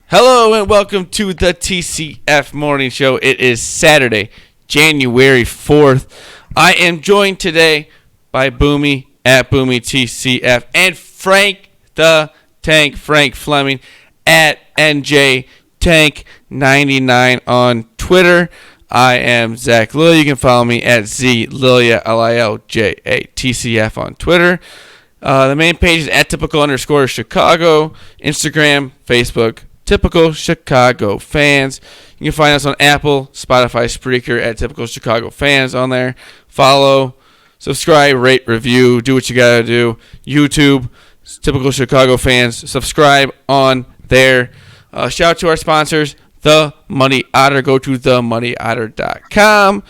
Hello and welcome to the TCF Morning Show. It is Saturday, January 4th. I am joined today by Boomy at Boomy TCF and Frank the Tank, Frank Fleming at NJ Tank 99 on Twitter. I am Zach Lilia. You can follow me at ZLilja, Lilja, TCF on Twitter. The main page is at typical_Chicago, Instagram, Facebook, Typical Chicago Fans. You can find us on Apple, Spotify, Spreaker at Typical Chicago Fans on there. Follow, subscribe, rate, review, do what you got to do. YouTube, Typical Chicago Fans. Subscribe on there. Shout out to our sponsors, The Money Otter. Go to themoneyotter.com.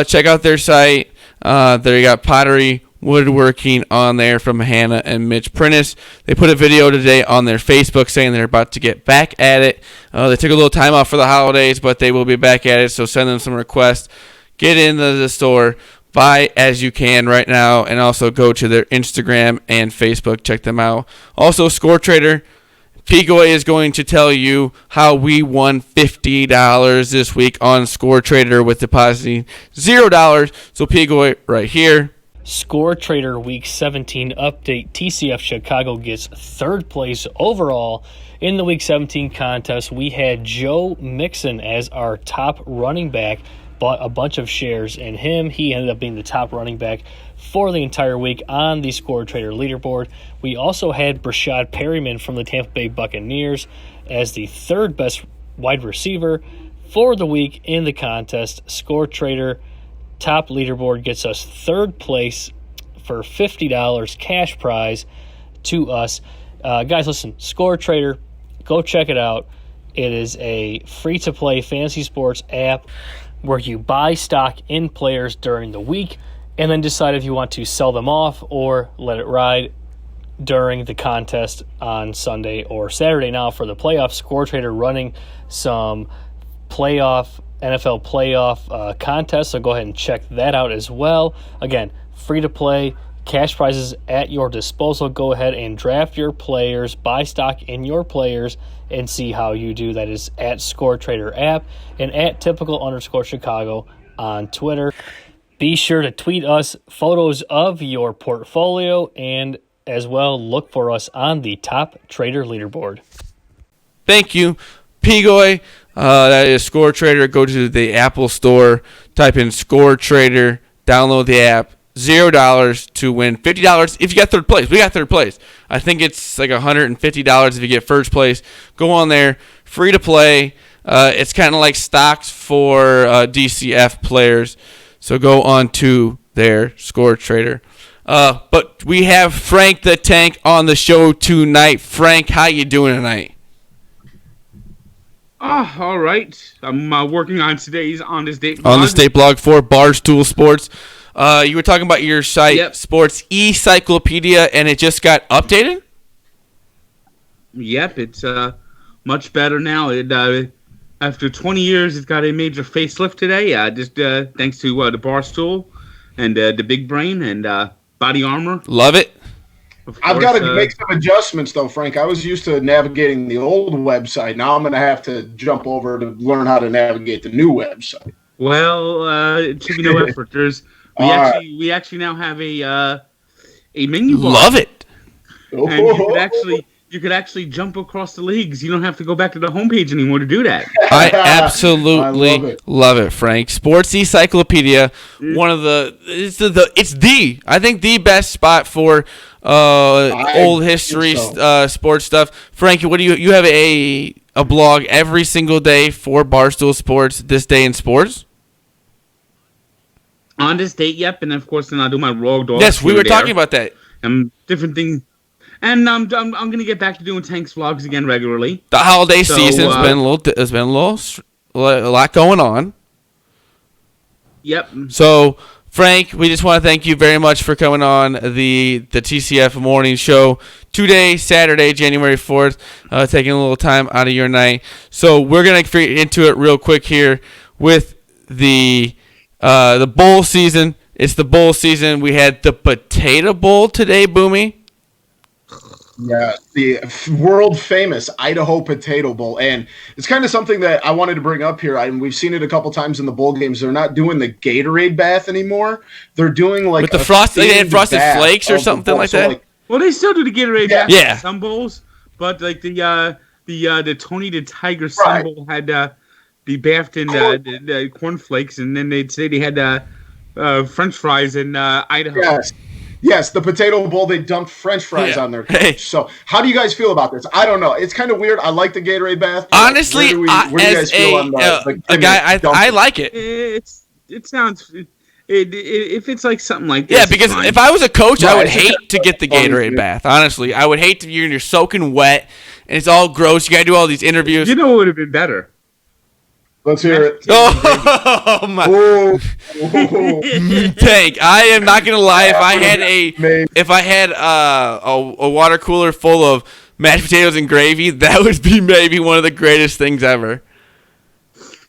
Check out their site. There you got pottery, woodworking on there from Hannah and Mitch Prentice. They put a video today on their Facebook saying they're about to get back at it. They took a little time off for the holidays, but they will be back at it, so send them some requests. Get into the store, buy as you can right now, and also go to their Instagram and Facebook. Check them out. Also, Score Trader. Pigoy is going to tell you how we won $50 this week on Score Trader with depositing $0. So Pigoy right here. Score Trader Week 17 update. TCF Chicago gets third place overall in the Week 17 contest. We had Joe Mixon as our top running back, bought a bunch of shares in him. He ended up being the top running back for the entire week on the Score Trader leaderboard. We also had Brashad Perryman from the Tampa Bay Buccaneers as the third best wide receiver for the week in the contest. Score Trader top leaderboard gets us third place for $50 cash prize to us. Guys, listen, Score Trader, go check it out. It is a free-to-play fantasy sports app where you buy stock in players during the week and then decide if you want to sell them off or let it ride during the contest on Sunday or Saturday. Now for the playoffs, Score Trader running some NFL playoff contest, so go ahead and check that out as well. Again, free to play, cash prizes at your disposal. Go ahead and draft your players, buy stock in your players, and see how you do. That is at Score Trader app and at typical_Chicago on Twitter. Be sure to tweet us photos of your portfolio and as well look for us on the top trader leaderboard. Thank you, Pigoy. That is Score Trader. Go to the Apple Store, type in Score Trader, download the app. $0 to win $50 if you get third place. We got third place. I think it's like $150 if you get first place. Go on there, free to play. It's kind of like stocks for DCF players. So go on to their Score Trader. But we have Frank the Tank on the show tonight. Frank, how you doing tonight? All right. I'm working on today's On the State blog. On the State blog for Barstool Sports. You were talking about your site, Yep. Sports Encyclopedia, and it just got updated? Yep, it's much better now. It after 20 years, it's got a major facelift today. Just thanks to the Barstool and the Big Brain and Body Armor. Love it. I've got to make some adjustments, though, Frank. I was used to navigating the old website. Now I'm going to have to jump over to learn how to navigate the new website. Well, it should be no effort. We actually now have a menu bar. Love it. And you could actually jump across the leagues. You don't have to go back to the homepage anymore to do that. I absolutely love it, Frank. Sports Encyclopedia, I think the best spot for old history sports stuff. Frank, what do you have a blog every single day for Barstool Sports, This Day in Sports? On this date, yep, and of course then I'll do my Raw Dog. Yes, we were talking about that. Different things. And I'm gonna get back to doing Tank's vlogs again regularly. The holiday season's been a lot going on. Yep. So, Frank, we just want to thank you very much for coming on the TCF Morning Show today, Saturday, January 4th, taking a little time out of your night. So we're gonna get into it real quick here with the bowl season. It's the bowl season. We had the Potato Bowl today, Boomy. Yeah, the world famous Idaho Potato Bowl, and it's kind of something that I wanted to bring up here. And we've seen it a couple times in the bowl games. They're not doing the Gatorade bath anymore. They're doing like with the they had frosted flakes or something like that. Like, well, they still do the Gatorade bath in some bowls, but like the Tony the Tiger Sun Bowl had the bathed in the cornflakes, and then they'd say they had French fries in Idaho. Yes, the Potato Bowl, they dumped French fries on their coach. Hey. So how do you guys feel about this? I don't know. It's kind of weird. I like the Gatorade bath. Honestly, where do you guys feel on a guy, I like it. It sounds... if it's like something like this, yeah, because if I was a coach, I would hate to get the Gatorade bath. Honestly, I would hate to. You're soaking wet and it's all gross. You gotta do all these interviews. You know what would have been better? Let's hear it. Oh my! Tank, I am not gonna lie. If I had a water cooler full of mashed potatoes and gravy, that would be maybe one of the greatest things ever.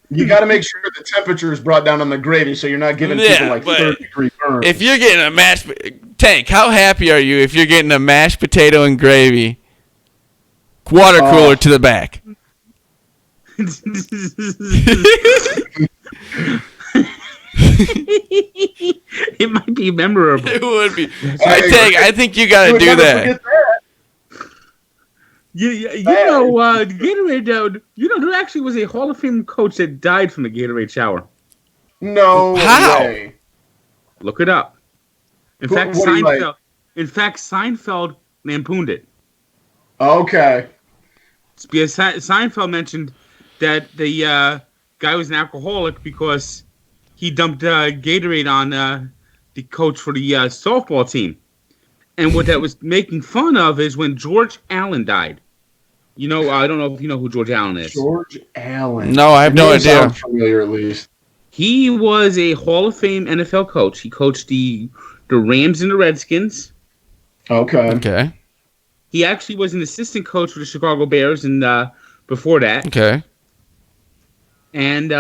You got to make sure the temperature is brought down on the gravy, so you're not giving people like 30-degree burns. If you're getting a Tank, how happy are you if you're getting a mashed potato and gravy water cooler to the back? It might be memorable. It would be. I think you got to do that. You know, Gatorade. There actually was a Hall of Fame coach that died from the Gatorade shower. No way. Look it up. In fact, Seinfeld lampooned it. Okay. Because Seinfeld mentioned that the guy was an alcoholic because he dumped Gatorade on the coach for the softball team. And what that was making fun of is when George Allen died. You know, I don't know if you know who George Allen is. George Allen. No, I have no idea. Sound familiar, at least. He was a Hall of Fame NFL coach. He coached the Rams and the Redskins. Okay. He actually was an assistant coach for the Chicago Bears, and before that. Okay. And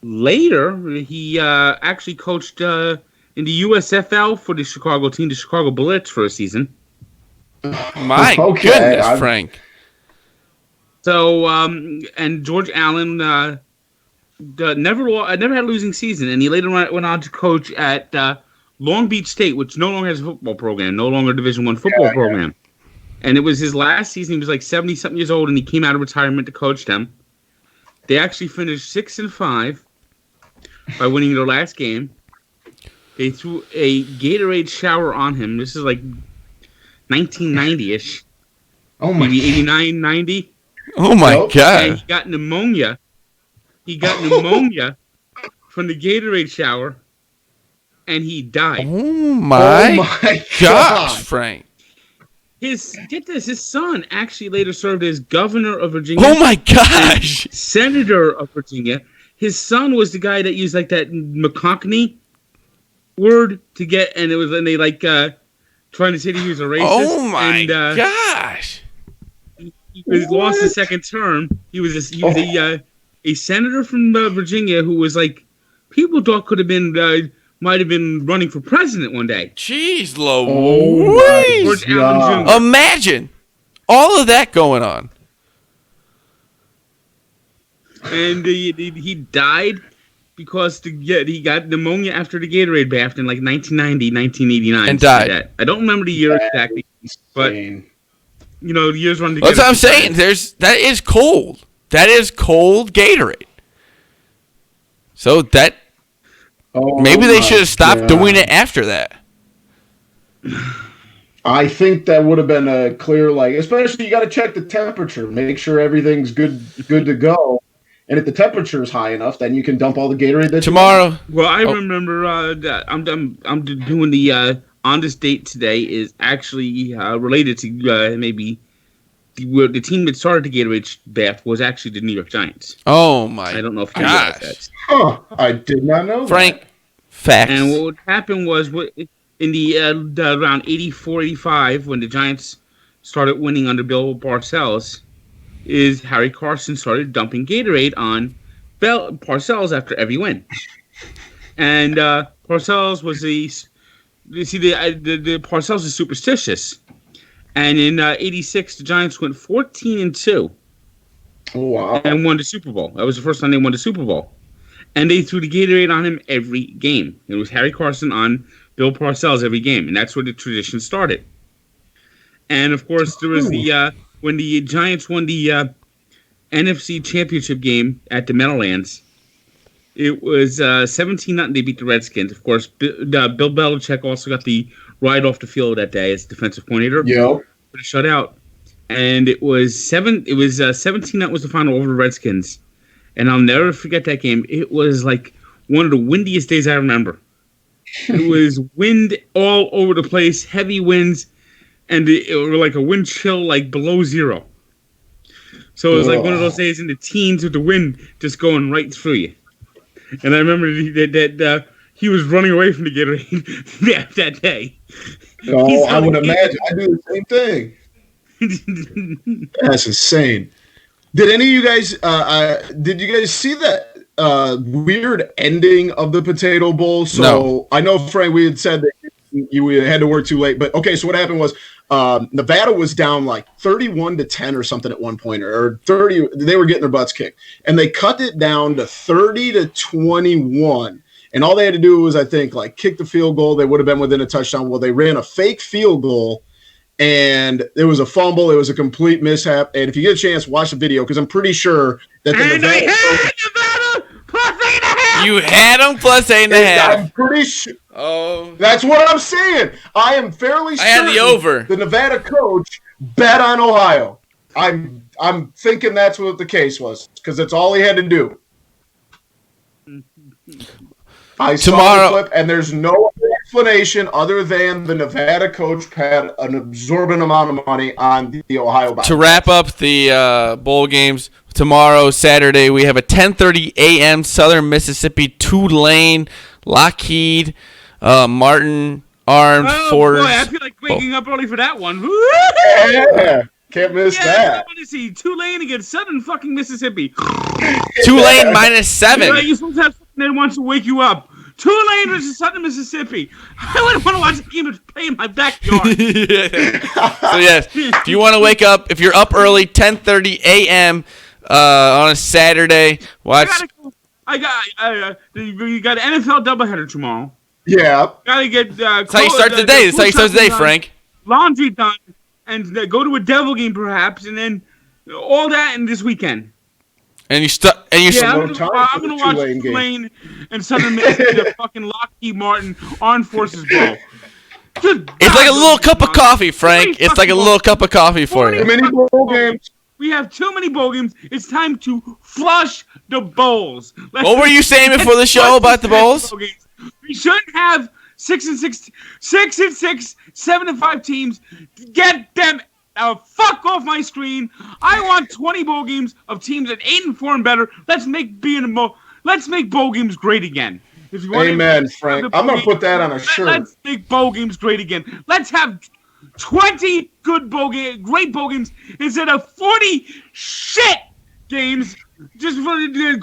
later, he actually coached in the USFL for the Chicago team, the Chicago Blitz, for a season. My goodness, Frank. So, and George Allen never had a losing season, and he later went on to coach at Long Beach State, which no longer has a football program, no longer a Division I football program. And it was his last season. He was like 70-something years old, and he came out of retirement to coach them. They actually finished 6-5 by winning their last game. They threw a Gatorade shower on him. This is like 1990-ish. Oh my! Maybe 89, 90. Oh my God! And he got pneumonia. From the Gatorade shower, and he died. Oh my gosh, Frank! His son actually later served as governor of Virginia. Oh my gosh! Senator of Virginia. His son was the guy that used like that McConkney word to get, and they like trying to say that he was a racist. Oh my gosh! He lost his second term. He was a senator from Virginia who was like people thought could have been might have been running for president one day. Jeez Louise! Imagine all of that going on. And he died because he got pneumonia after the Gatorade bath in like 1990, 1989. And died. Like I don't remember the year exactly, but the years run together. That's what I'm saying. That is cold. That is cold Gatorade. So that maybe they should have stopped doing it after that. I think that would have been a clear, especially you got to check the temperature, make sure everything's good to go. And if the temperature is high enough, then you can dump all the Gatorade that tomorrow. Well, I remember that I'm doing the on this date today is actually related to maybe the team that started the Gatorade bath was actually the New York Giants. Oh my! I don't know if you realize that. Huh, I did not know Frank, that. Facts. And what happened was in the around 84, 85, when the Giants started winning under Bill Parcells, is Harry Carson started dumping Gatorade on Parcells after every win. And Parcells was the Parcells is superstitious. And in '86, the Giants went 14-2 Wow. and won the Super Bowl. That was the first time they won the Super Bowl. And they threw the Gatorade on him every game. It was Harry Carson on Bill Parcells every game, and that's where the tradition started. And of course, there was the when the Giants won the NFC Championship game at the Meadowlands. It was 17-0. They beat the Redskins. Of course, Bill Belichick also got the ride off the field that day as defensive coordinator. Yep. For the shutout, and it was 17-0 was the final over the Redskins. And I'll never forget that game. It was like one of the windiest days I remember. It was wind all over the place, heavy winds, and it was like a wind chill like below zero. So it was like one of those days in the teens with the wind just going right through you. And I remember that he was running away from the Gatorade that day. Oh, I would imagine. I do the same thing. That's insane. Did any of you guys? Did you guys see that weird ending of the Potato Bowl? So No. I know, Frank, we had said that you had to work too late, but okay. So what happened was Nevada was down like 31-10 or something at one point, or 30. They were getting their butts kicked, and they cut it down to 30-21. And all they had to do was, I think, like kick the field goal. They would have been within a touchdown. Well, they ran a fake field goal. And there was a fumble. It was a complete mishap. And if you get a chance, watch the video because I'm pretty sure that the And I had Nevada plus 8.5. You had them plus 8.5. I'm pretty sure. Oh, That's what I'm saying. I am fairly certain. I had the over. The Nevada coach bet on Ohio. I'm thinking that's what the case was because that's all he had to do. I saw the clip, and there's no explanation other than the Nevada coach had an absorbent amount of money on the Ohio Bobcats. To wrap up the bowl games, tomorrow, Saturday, we have a 10:30 a.m. Southern Mississippi Tulane, Lockheed, Martin, Armed Force. Boy, I feel like waking up early for that one. Yeah, can't miss that. I want to see Tulane against Southern fucking Mississippi. Tulane -7. You're supposed to have something that wants to wake you up. Tulane versus Southern Mississippi. I wouldn't want to watch a game that's play in my backyard. So yes, if you want to wake up, if you're up early, 10:30 a.m. On a Saturday, watch. You got an NFL doubleheader tomorrow. Yeah. Gotta get. That's how you start the day. That's how you start the day, Frank. Laundry done, and go to a Devil game perhaps, and then all that in this weekend. And you Yeah, no I'm time gonna for the watch Tulane game. Tulane and Southern Mississippi, the fucking Lockheed Martin Armed Forces Bowl. It's like a little cup of coffee, Frank. It's like a little cup of coffee for you. Many bowl games. We have too many bowl games. It's time to flush the bowls. What were you saying before the show about the bowls? We shouldn't have 6-6, 7-5 teams. Get them fuck off my screen. I want 20 bowl games of teams at 8-4 and better. Let's make bowl games great again. If you want Amen, Frank. I'm gonna put that on a shirt. Let's make bowl games great again. Let's have 20 great bowl games instead of 40 shit games. Just for the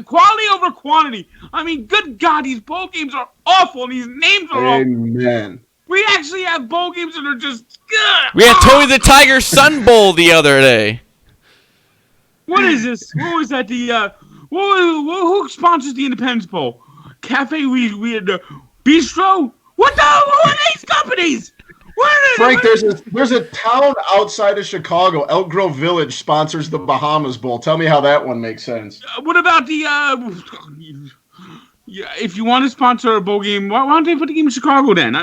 quality over quantity. I mean, good God, these bowl games are awful, and these names are awful. Amen. We actually have bowl games that are just good. We had Tony the Tiger Sun Bowl the other day. What is this? What was that? Who sponsors the Independence Bowl? Cafe. We had Bistro. What are these companies? Frank, there's a town outside of Chicago, Elk Grove Village, sponsors the Bahamas Bowl. Tell me how that one makes sense. What about the? If you want to sponsor a bowl game, why don't they put the game in Chicago then?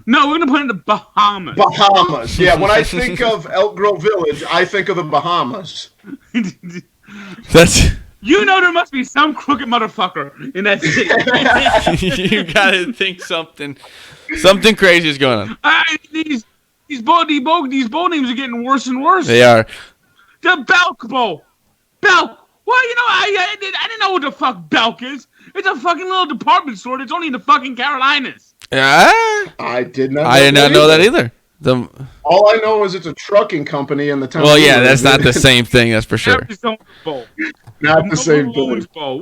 No, we're gonna put it in the Bahamas. Bahamas, yeah. When I think of Elk Grove Village, I think of the Bahamas. That's. You know there must be some crooked motherfucker in that city. You gotta think something crazy is going on. These bowl names are getting worse and worse. They are. The Belk Bowl. Belk. Well, you know, I didn't know what the fuck Belk is. It's a fucking little department store that's only in the fucking Carolinas. Yeah. I did not. I did not know that either. All I know is it's a trucking company in the town. Well, yeah, that's not the same thing. That's for sure. Arizona Bowl. Not the same thing. Bowl.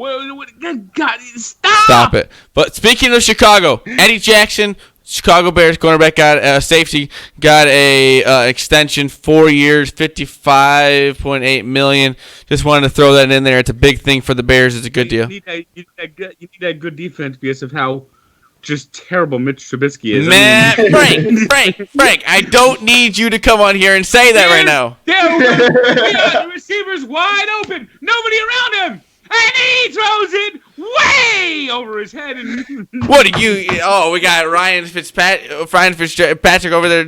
God, stop. Stop it. But speaking of Chicago, Eddie Jackson Chicago Bears cornerback got safety got a extension, 4 years, $55.8 million. Just wanted to throw that in there. It's a big thing for the Bears. It's a good deal. You need that good defense because of how just terrible Mitch Trubisky is. Man, Frank, I don't need you to come on here and say that right now. The receiver's wide open. Nobody around him. And he throws it way over his head. And What are you? Oh, we got Ryan Fitzpatrick over there.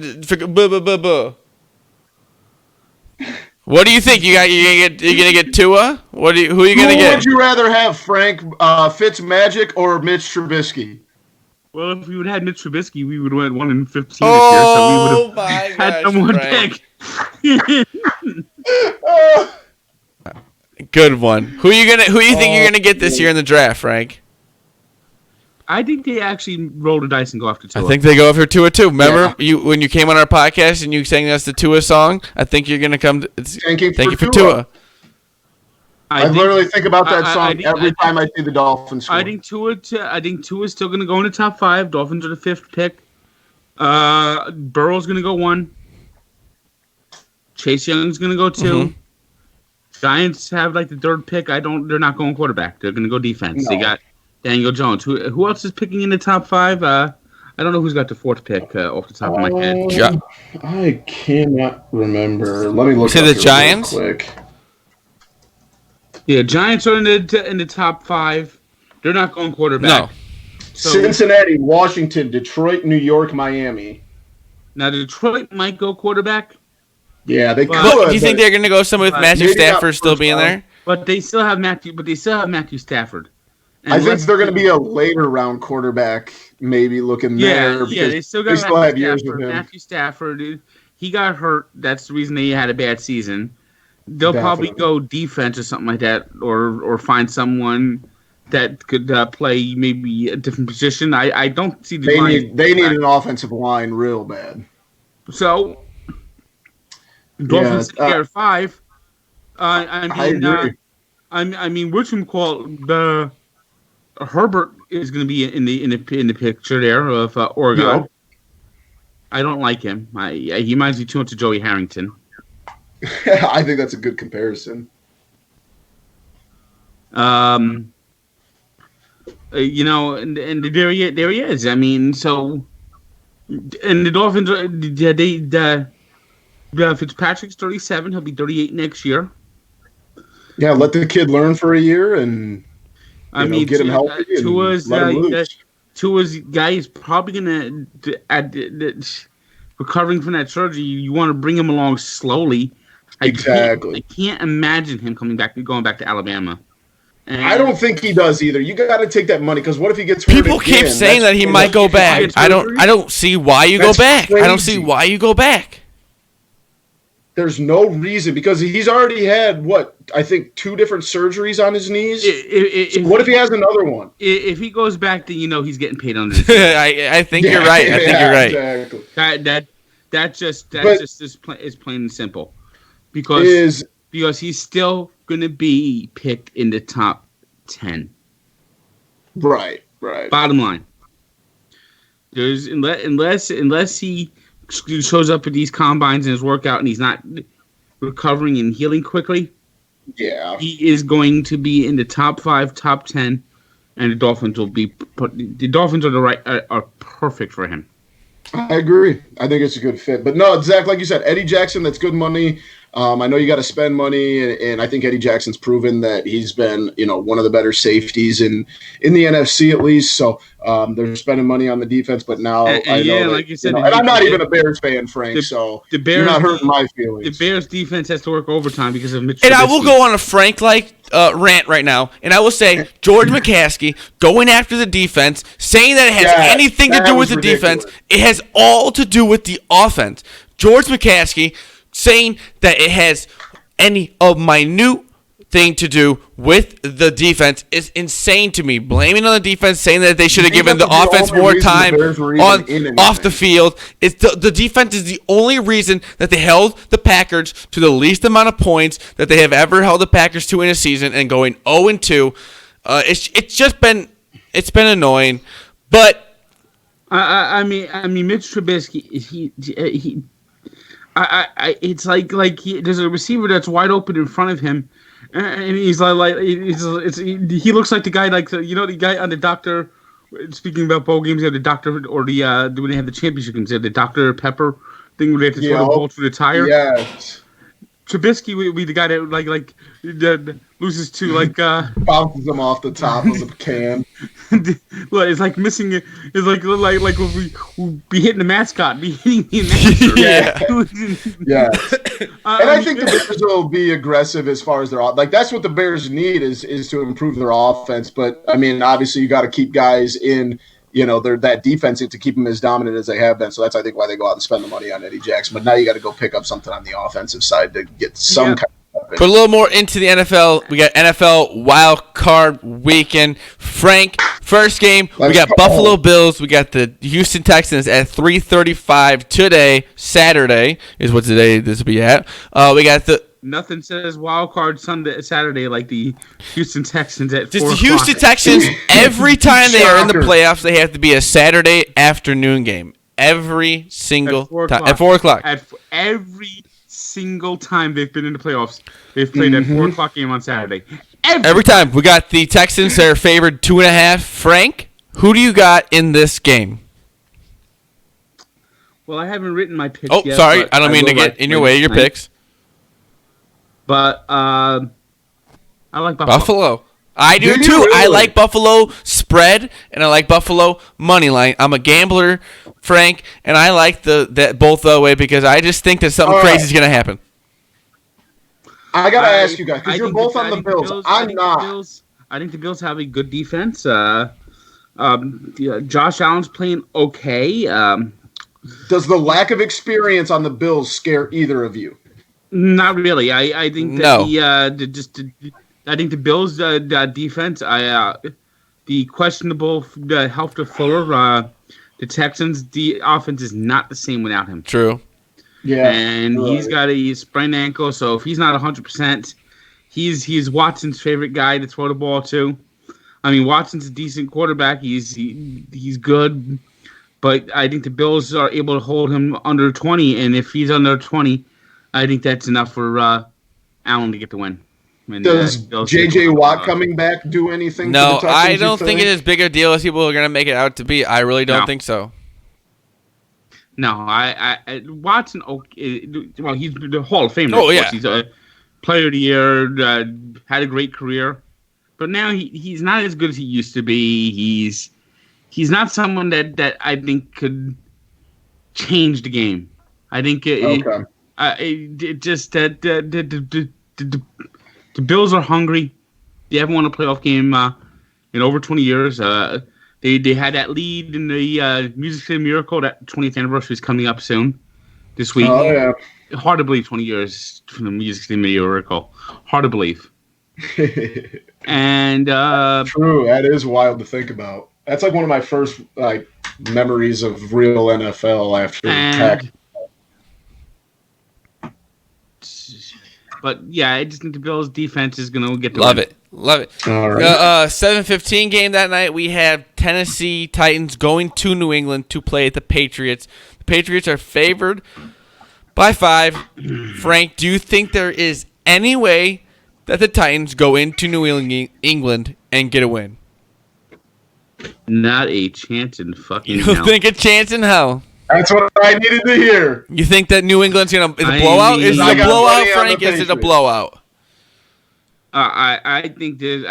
What do you think? You're gonna get Tua? Who are you gonna get? Who would you rather have, Frank? Fitzmagic or Mitch Trubisky? Well, if we would have had Mitch Trubisky, we would have went 1-15 this year. So we would have had someone pick. Good one. Who you think you're gonna get this year in the draft, Frank? I think they actually roll the dice and go after Tua. I think they go after Tua too. Remember when you came on our podcast and you sang us the Tua song? I think you're gonna come. Thank you for Tua. I literally think about that song every time I see the Dolphins score. I think Tua's still gonna go in the top 5. Dolphins are the 5th pick. Burrow's gonna go 1. Chase Young's gonna go 2. Mm-hmm. Giants have like the 3rd pick. They're not going quarterback. They're gonna go defense. No. They got Daniel Jones. Who else is picking in the top 5? I don't know who's got the 4th pick off the top of my head. I cannot remember. Let me look. Say the Giants. Real quick. Yeah, Giants are in the top 5. They're not going quarterback. No. So, Cincinnati, Washington, Detroit, New York, Miami. Now Detroit might go quarterback. Yeah, they could. Do you think they're going to go somewhere with Matthew Stafford still being there? But they still have Matthew Stafford. And I think they're going to be a later round quarterback, maybe looking there. Yeah, they still got have years with him. Matthew Stafford, he got hurt. That's the reason he had a bad season. They'll probably go defense or something like that, or find someone that could play maybe a different position. I don't see the they need an offensive line real bad. So Dolphins at 5. I agree. I mean, the Herbert is going to be in the picture there of Oregon. Yeah. I don't like him. He reminds me too much of Joey Harrington. I think that's a good comparison. And there he is. I mean, so, and the Dolphins, Fitzpatrick's 37. He'll be 38 next year. Yeah, let the kid learn for a year and get him healthy. Tua's guy is probably going to recovering from that surgery. You want to bring him along slowly. Exactly. I can't imagine him going back to Alabama. And I don't think he does either. You got to take that money because what if he gets hurt People keep saying that he might go back. I don't see why you go back. Crazy. I don't see why you go back. There's no reason because he's already had I think 2 different surgeries on his knees. What if he has another one? If he goes back, then he's getting paid under. I think you're right. I think you're right. Exactly. That just is plain and simple. Because he's still going to be picked in the top 10. Right. Bottom line. There's unless he shows up at these combines in his workout and he's not recovering and healing quickly, he is going to be in the top 5, top 10, and the Dolphins are perfect for him. I agree. I think it's a good fit. But no, Zach, like you said, Eddie Jackson, that's good money. I know you got to spend money, and I think Eddie Jackson's proven that he's been, one of the better safeties in the NFC at least. So they're spending money on the defense, but now I know that, like you said, and I'm not even a Bears fan, Frank. So you're not hurting my feelings. The Bears defense has to work overtime because of Mitch. And Trubisky. I will go on a Frank rant right now, and I will say George McCaskey going after the defense, saying that it has anything to do with the defense. It has all to do with the offense. George McCaskey saying that it has any of minute thing to do with the defense is insane to me. Blaming on the defense, saying that they should have given the offense more time off the field. The defense is the only reason that they held the Packers to the least amount of points that they have ever held the Packers to in a season, and going 0-2. It's been annoying, but Mitch Trubisky. It's like there's a receiver that's wide open in front of him, and he's he looks like the guy the guy on the doctor. Speaking about bowl games, they have the doctor or when they have the championship games, they have the Dr. Pepper thing where they have to throw the ball through the tire. Yes. Trubisky would be the guy that that loses to bounces them off the top of the can. It's like missing it. It's like we'll be hitting the mascot, be hitting the announcer. Yeah. And I think the Bears will be aggressive as far as their that's what the Bears need is to improve their offense. But I mean, obviously, you got to keep guys in. They're that defensive to keep them as dominant as they have been. So that's, I think, why they go out and spend the money on Eddie Jackson. But now you got to go pick up something on the offensive side to get some kind of. But a little more into the NFL. We got NFL Wild Card Weekend. Frank, first game. We got Buffalo Bills. We got the Houston Texans at 3:35 today. Saturday is what today this will be at. We got the. Nothing says wild card Saturday like the Houston Texans at 4 o'clock. The Houston Texans, every time they are in the playoffs, they have to be a Saturday afternoon game. Every single time. At 4 o'clock. Every single time they've been in the playoffs, they've played that 4 o'clock game on Saturday. Every time. We got the Texans. They're favored 2.5. Frank, who do you got in this game? Well, I haven't written my picks yet. Oh, sorry. I don't mean to get in your way of your picks. But I like Buffalo. I do too. Really? I like Buffalo spread, and I like Buffalo money line. I'm a gambler, Frank, and I like that both the way because I just think that something crazy is going to happen. I got to ask you guys, because you're both on the Bills. I'm not. I think the Bills have a good defense. Josh Allen's playing okay. Does the lack of experience on the Bills scare either of you? Not really. I think that I think the Bills' defense. The questionable health of Fuller. The Texans' offense is not the same without him. True. Yeah, and he's got a sprained ankle, so if he's not 100%, he's Watson's favorite guy to throw the ball to. I mean, Watson's a decent quarterback. He's good, but I think the Bills are able to hold him under 20, and if he's under 20. I think that's enough for Allen to get the win. And, does J.J. Watt coming back do anything? No, I don't think it is as big a deal as people are going to make it out to be. I really don't think so. No, I Watson. Okay, well, he's the Hall of Famer. Oh yeah, he's a Player of the Year. Had a great career, but now he's not as good as he used to be. He's not someone that I think could change the game. I think. It just that the Bills are hungry. They haven't won a playoff game in over 20 years. They had that lead in the Music City Miracle. That 20th anniversary is coming up soon this week. Oh yeah, hard to believe 20 years from the Music City Miracle. Hard to believe. And true, that is wild to think about. That's like one of my first memories of real NFL after tech. But yeah, I just think the Bills' defense is going to get the win. Love it. All right. 7:15 game that night. We have Tennessee Titans going to New England to play at the Patriots. The Patriots are favored by 5. Frank, do you think there is any way that the Titans go into New England and get a win? Not a chance in fucking hell. You don't think a chance in hell? That's what I needed to hear. You think that New England's going to... Is it a blowout? Is it a blowout, Frank? Is it a blowout? I think the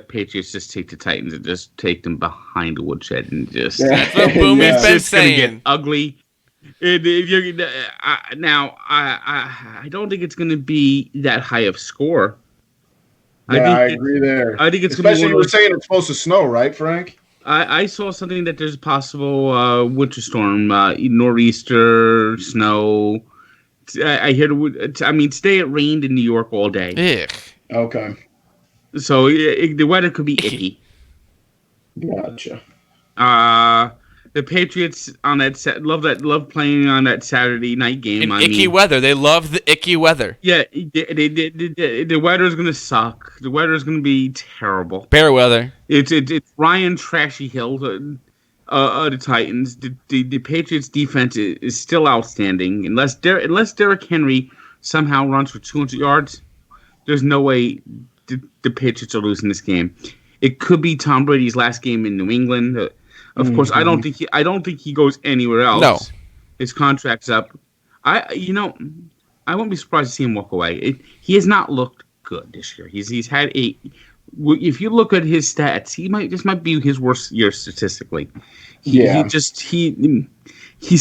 Patriots just take the Titans and just take them behind the woodshed and just... That's what Boomy's been saying. It's going to get ugly. Now, I don't think it's going to be that high of score. I agree there. I think it's especially you were saying it's supposed to snow, right, Frank? I saw something that there's a possible winter storm, nor'easter, snow. I hear. Today it rained in New York all day. Ugh. Okay. So the weather could be icky. Gotcha. The Patriots on that love playing on that Saturday night game. Icky weather. They love the icky weather. Yeah, the weather's gonna suck. The weather's gonna be terrible. Bear weather. It's Ryan Trashy Hill. the Titans. The Patriots defense is still outstanding. Unless Derrick Henry somehow runs for 200 yards, there's no way the Patriots are losing this game. It could be Tom Brady's last game in New England. Of course, I don't think he goes anywhere else. No. His contract's up. I won't be surprised to see him walk away. He has not looked good this year. He's had a. If you look at his stats, this might be his worst year statistically. He's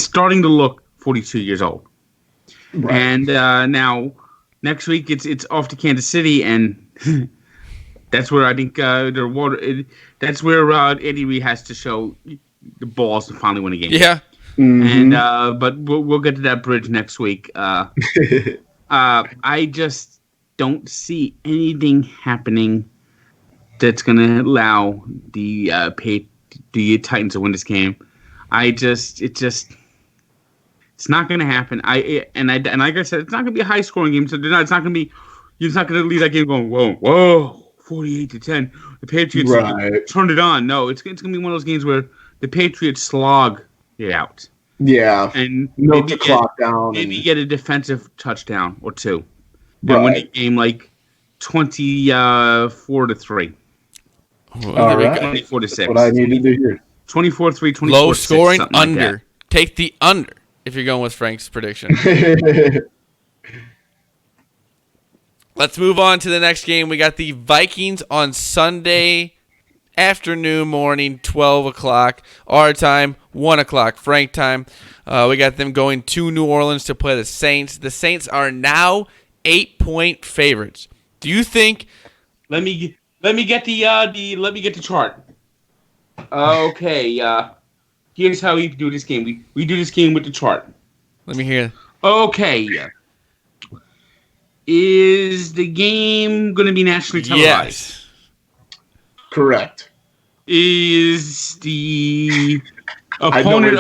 starting to look 42 years old. Right. And now next week it's off to Kansas City, and that's where I think that's where Andy Reid has to show the balls to finally win a game. Yeah. Mm-hmm. And but we'll get to that bridge next week. I just don't see anything happening that's going to allow the Titans to win this game. It's not going to happen. And like I said, it's not going to be a high scoring game. So it's not going to leave that game going whoa 48-10. The Patriots turned it on. No, it's going to be one of those games where the Patriots slog it out. Yeah, and milk the clock down. Maybe get a defensive touchdown or two, and win the game like 24-3. All right. 24-6. What I needed to hear. 24-3, 24-6. Low scoring under. Like Take the under if you're going with Frank's prediction. Let's move on to the next game. We got the Vikings on Sunday afternoon, morning, 12 o'clock. Our time, 1 o'clock, Frank time. We got them going to New Orleans to play the Saints. The Saints are now 8-point favorites. Do you think? Let me get the chart. Okay. Here's how we do this game. We do this game with the chart. Let me hear. Okay. Is the game going to be nationally televised? Yes. Correct. Is the opponent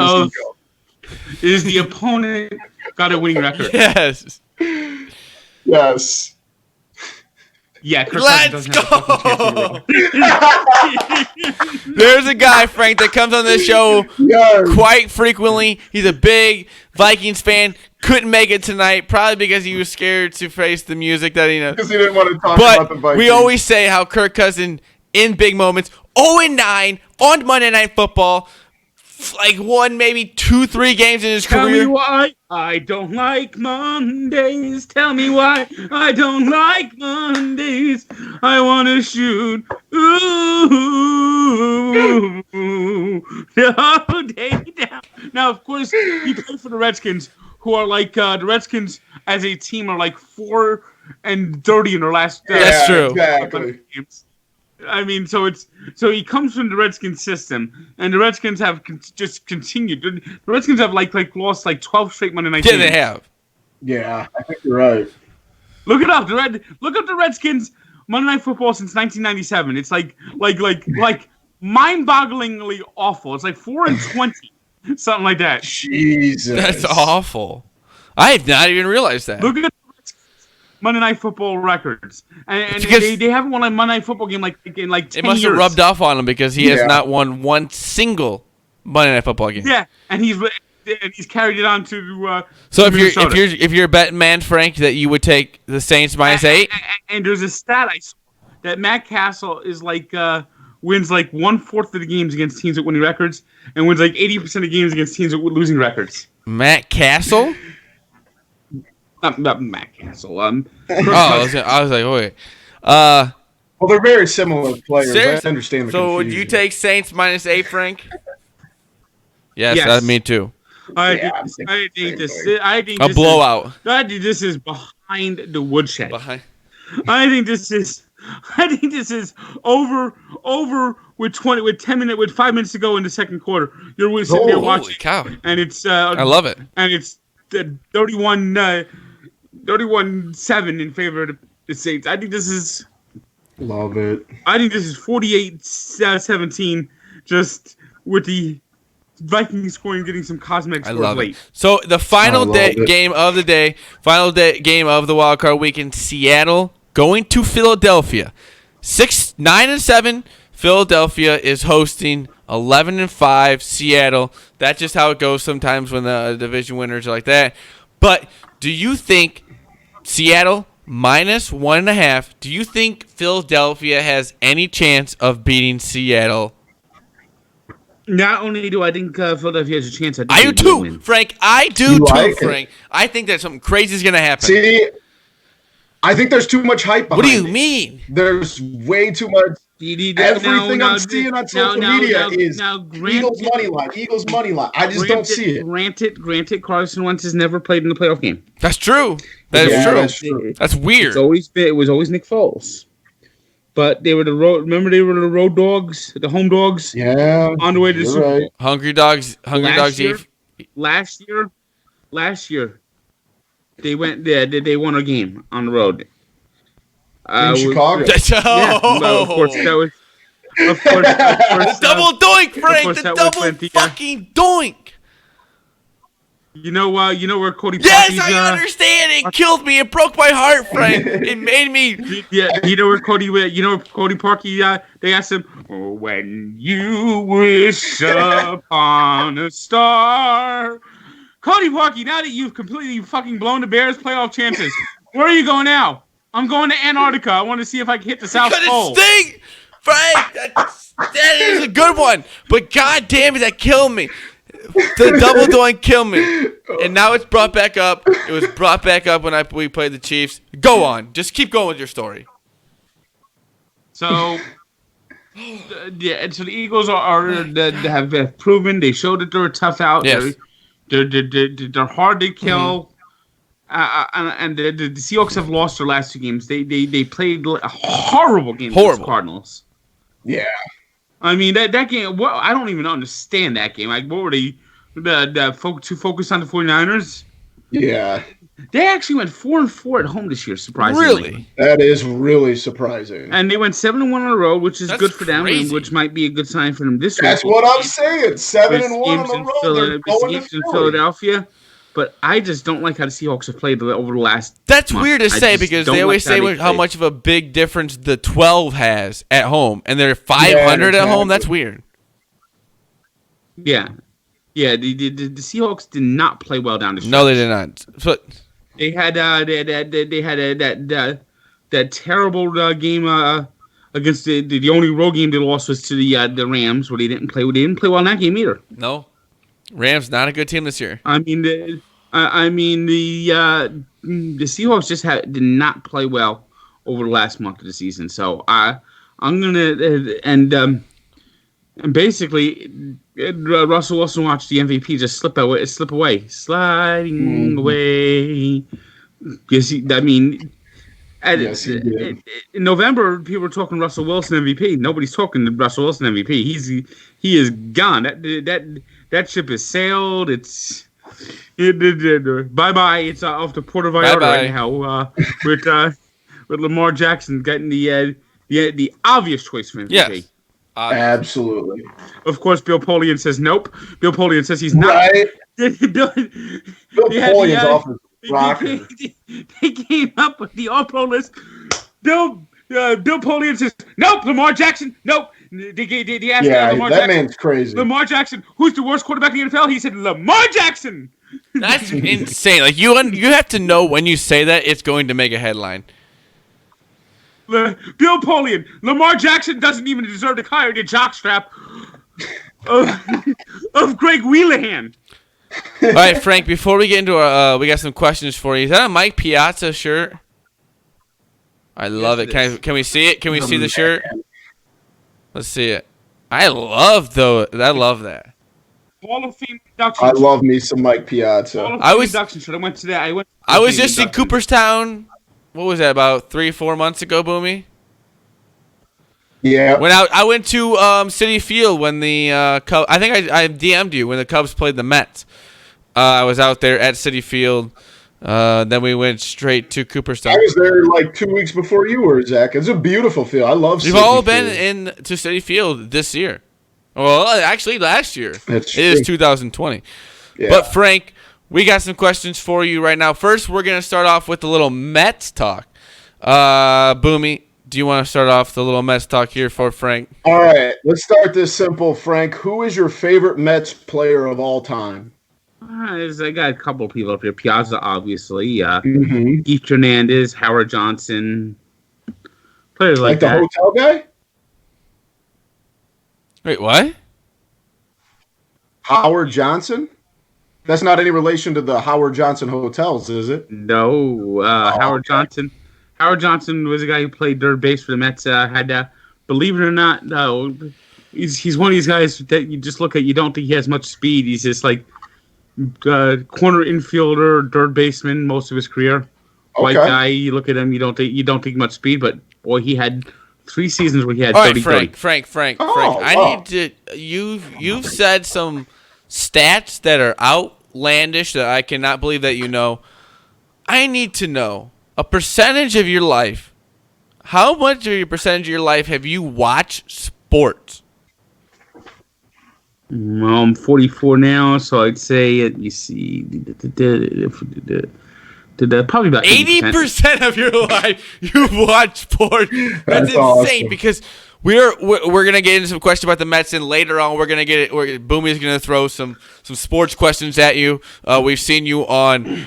got a winning record? Yes. Yes. Yeah, let's go. There's a guy, Frank, that comes on this show quite frequently. He's a big Vikings fan. Couldn't make it tonight, probably because he was scared to face the music that he knows. Because he didn't want to talk about the Vikings. We always say how Kirk Cousins, in big moments, 0-9 on Monday Night Football, like won maybe 2-3 games in his career. Tell me why I don't like Mondays. Tell me why I don't like Mondays. I want to shoot. Ooh. No, day down. Now, of course, he played for the Redskins, who are like the Redskins as a team are like 4-30 in their last. That's true. Exactly. Games. I mean, so he comes from the Redskins system, and the Redskins have just continued. The Redskins have like lost like 12 straight Monday night games. Yeah, they have. Yeah, I think you're right. Look it up. Look up the Redskins Monday Night Football since 1997. It's like mind-bogglingly awful. It's like 4-20, something like that. Jesus, that's awful. I have not even realized that. Look at Monday Night Football records, and they haven't won a Monday Night Football game in 10 years. It must have rubbed off on him because he has not won one single Monday Night Football game. Yeah, and he's carried it on to. So if you're a betting man, Frank, that you would take the Saints -8. And there's a stat I saw that Matt Castle is wins like 1/4 of the games against teams with winning records, and wins like 80% of games against teams with losing records. Matt Castle. Not Matt Castle. I was like, wait. Well, they're very similar players. Seriously? I understand the So confusion. would you take Saints -8, Frank? Yes. Me too. I think this. A blowout. I think this is behind the woodshed. I think this is over with 5 minutes to go in the second quarter. You're sitting there watching. Holy cow. And it's I love it. And it's 31-7 in favor of the Saints. I think this is. Love it. I think this is 48-17, just with the Vikings scoring, getting some cosmetic scores late. So the final game of the day, game of the wild card weekend, Seattle going to Philadelphia. 9-7. Philadelphia is hosting 11-5, Seattle. That's just how it goes sometimes when the division winners are like that. But do you think Seattle -1.5? Do you think Philadelphia has any chance of beating Seattle? Not only do I think Philadelphia has a chance, I think I do they will too, win. Frank. I do You too, like it? Frank. I think that something crazy is going to happen. See, I think there's too much hype behind What do you it. mean? There's way too much. Everything I'm seeing on social media is Eagles money line. Eagles money line. I just don't see it. Granted, Carson Wentz has never played in the playoff game. That's true. That is Yeah, true. that's true. That's weird. It was always Nick Foles. But they were the road. Remember, they were the road dogs, the home dogs. Yeah, On the way to the you're Super Bowl. right. Hungry dogs. Last year, they went there. They won a game on the road. In Chicago. Yeah, well, of course that was. Of course, The double doink, Frank. course The that double went the, fucking doink. you know where Cody. Yes, Parkey's, I understand. It killed me. It broke my heart, Frank. It made me. Yeah, you know where Cody. You know where Cody Parkey. They asked him, "Oh, when you wish upon a star." Cody Parkey, now that you've completely fucking blown the Bears' playoff chances, where are you going now? I'm going to Antarctica. I want to see if I can hit the South Pole. Sting, Frank. That is a good one. But god damn it, that killed me. The double doink killed me. And now it's brought back up. It was brought back up when we played the Chiefs. Go on. Just keep going with your story. So, and so the Eagles have proven. They showed that they're tough out. Yes. They're hard to kill. And the Seahawks have lost their last two games. They played a horrible game against the Cardinals. Yeah. I mean that game. Well, I don't even understand that game. Like, what were they? Too focused on the 49ers? Yeah. They actually went 4-4 at home this year. Surprisingly, Really? That is really surprising. and they went 7-1 on the road, which is That's good for them, crazy. and which might be a good sign for them this week. That's what I'm saying. 7-1 on the road. They're This going game's to in Philly. Philadelphia, but I just don't like how the Seahawks have played over the last. That's month. weird to I say just because don't they always like say they how play. much of a big difference the 12 has at home, and they're 500 at home. exactly. That's weird. Yeah. The Seahawks did not play well down the stretch. No, they did not. So, They had that terrible game against the only road game they lost was to the Rams, where they didn't play. They didn't play well in that game either. no, Rams not a good team this year. I mean the Seahawks just did not play well over the last month of the season. So I'm gonna and basically Russell Wilson watched the MVP just slip away, sliding away. Yes, he did. In November, people were talking Russell Wilson MVP. Nobody's talking Russell Wilson MVP. He is gone. That ship has sailed. Bye bye. It's off to Puerto Vallarta right now. With Lamar Jackson getting the obvious choice for MVP. Yes. Absolutely. Of course, Bill Polian says nope. Bill Polian says he's not. Right? Bill Polian's off his rocker. They came up with the All-Pro list. Bill Polian says nope. Lamar Jackson, nope. They asked Lamar that Jackson, man's crazy. Lamar Jackson, who's the worst quarterback in the NFL? He said Lamar Jackson. That's insane. Like you have to know when you say that it's going to make a headline. Bill Polian, Lamar Jackson doesn't even deserve to carry the jockstrap of Greg Wheelahan. All right, Frank. Before we get into our, we got some questions for you. Is that a Mike Piazza shirt? I love it. Can we see it? Can we see the shirt? Let's see it. I love that. Hall of Fame induction. I love me some Mike Piazza. Induction shirt. I went to that. I was just in Cooperstown. What was that, about 3-4 months ago, Boomy? Yeah. When I went to City Field when the Cubs. I think I DM'd you when the Cubs played the Mets. I was out there at City Field. Then we went straight to Cooperstown. I was there like 2 weeks before you were, Zach. It's a beautiful field. I love City We've all Field. been to City Field this year. Well, actually, last year. That's It is true. 2020. Yeah. But, Frank, we got some questions for you right now. First, we're going to start off with a little Mets talk. Boomy, do you want to start off the little Mets talk here for Frank? All right, let's start this simple, Frank. Who is your favorite Mets player of all time? I got a couple of people up here. Piazza, obviously. Mm-hmm. Keith Hernandez, Howard Johnson. Players like the that. hotel guy? Wait, what? Howard Johnson? That's not any relation to the Howard Johnson hotels, is it? No. Howard Johnson. Howard Johnson was a guy who played third base for the Mets. Believe it or not, he's one of these guys that you just look at. You don't think he has much speed. He's just like corner infielder, third baseman most of his career. White guy. You look at him, you don't think much speed, but boy, he had 3 seasons where he had 30. All right, Frank. I need to. You've said some stats that are outlandish that I cannot believe that you know. I need to know a percentage of your life. How much of your percentage of your life have you watched sports? Well, I'm 44 now, so I'd say you see, probably about 80% of your life you've watched sports. That's insane awesome. because we're gonna get into some questions about the Mets, and later on Boomy's gonna throw some sports questions at you. We've seen you on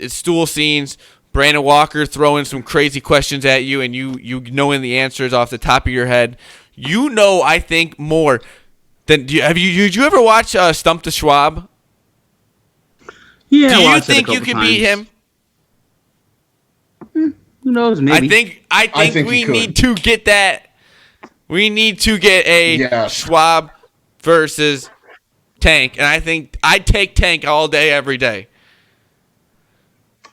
Stool Scenes. Brandon Walker throwing some crazy questions at you, and you knowing the answers off the top of your head. You know, I think more than did you ever watch Stump the Schwab? Yeah, do you think you can beat him? Who knows? Maybe. I think we need to get that. We need to get a Schwab versus Tank, and I think I'd take Tank all day, every day.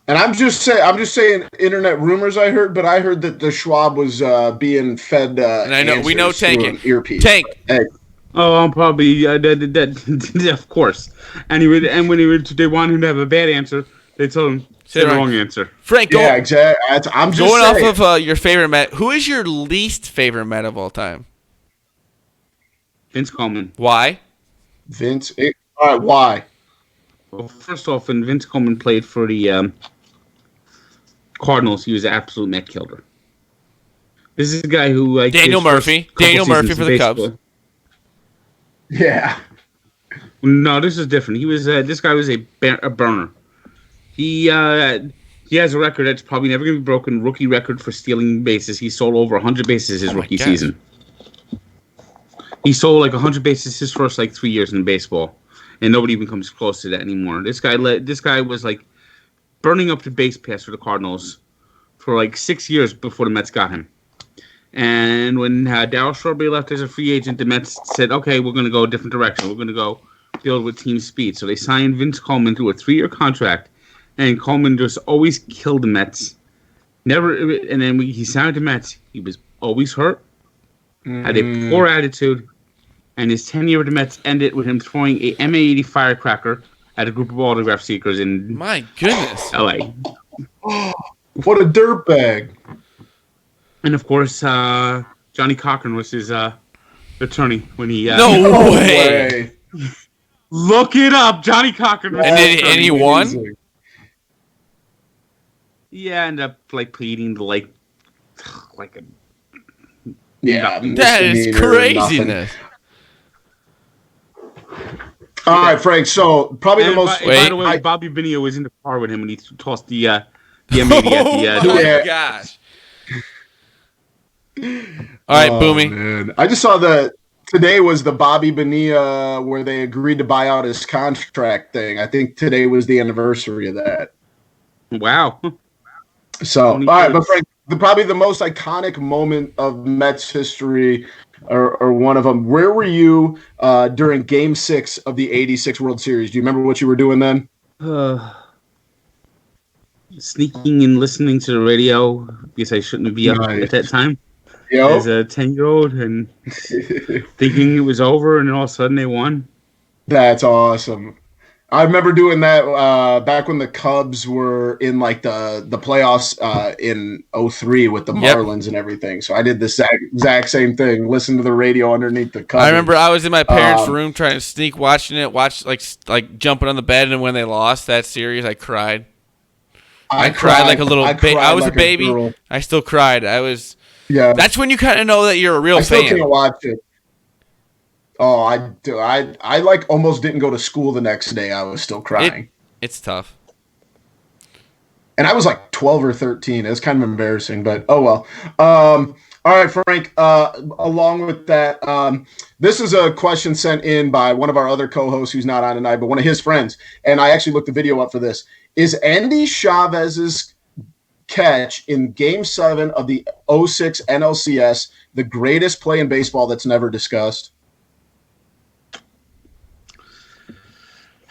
And I'm just saying internet rumors I heard, but I heard that the Schwab was being fed. And I know we know Tank. Earpiece. Tank. Hey. Oh, I'm probably that of course. And when they want him to have a bad answer, they tell him the wrong answer. Frank, exactly. I'm just going saying. off of your favorite Met. Who is your least favorite Met of all time? Vince Coleman. Why? Vince. All right. Why? Well, first off, when Vince Coleman played for the Cardinals, he was an absolute Met killer. This is a guy who Daniel Murphy for the Cubs. Yeah. No, this is different. He was this guy was a burner. He has a record that's probably never going to be broken. Rookie record for stealing bases. He stole over 100 bases his rookie season. He stole 100 bases his first 3 years in baseball, and nobody even comes close to that anymore. This guy was burning up the base pass for the Cardinals for 6 years before the Mets got him. And when Darryl Strawberry left as a free agent, the Mets said, "Okay, we're going to go a different direction. We're going to go build with team speed." So they signed Vince Coleman to a 3-year contract, and Coleman just always killed the Mets. And then he signed the Mets. He was always hurt, had a poor attitude, and his tenure with the Mets ended with him throwing a M80 firecracker at a group of autograph seekers in my goodness, LA. What a dirtbag! And of course, Johnny Cochran was his attorney when he. No way! Look it up, Johnny Cochran. And he won. Yeah, ended up pleading to a. That is craziness. All right, Frank. So probably the most. By the way, Bobby Bonilla was in the car with him when he tossed the M80 at the. Oh my gosh! All right, Boomy. Man. I just saw today was the Bobby Bonilla where they agreed to buy out his contract thing. I think today was the anniversary of that. Wow. So, all right, but Frank, probably the most iconic moment of Mets history, or one of them. Where were you during Game 6 of the '86 World Series? Do you remember what you were doing then? Sneaking and listening to the radio because I shouldn't be up at that time. As a 10-year-old and thinking it was over, and then all of a sudden they won. That's awesome. I remember doing that back when the Cubs were in the playoffs in 2003 with the Marlins and everything. So I did the exact same thing. Listen to the radio underneath the Cubs. I remember I was in my parents' room trying to sneak watching it, jumping on the bed, and when they lost that series, I cried. I cried like a little baby. I was a like baby. girl. I still cried. Yeah. That's when you kind of know that you're a real I still fan. can't watch it. Oh, I do. I like almost didn't go to school the next day. I was still crying. It's tough. And I was like 12 or 13. It was kind of embarrassing, but oh well. All right, Frank. Along with that, this is a question sent in by one of our other co-hosts who's not on tonight, but one of his friends. And I actually looked the video up for this. Is Andy Chavez's catch in Game 7 of the 06 NLCS the greatest play in baseball that's never discussed?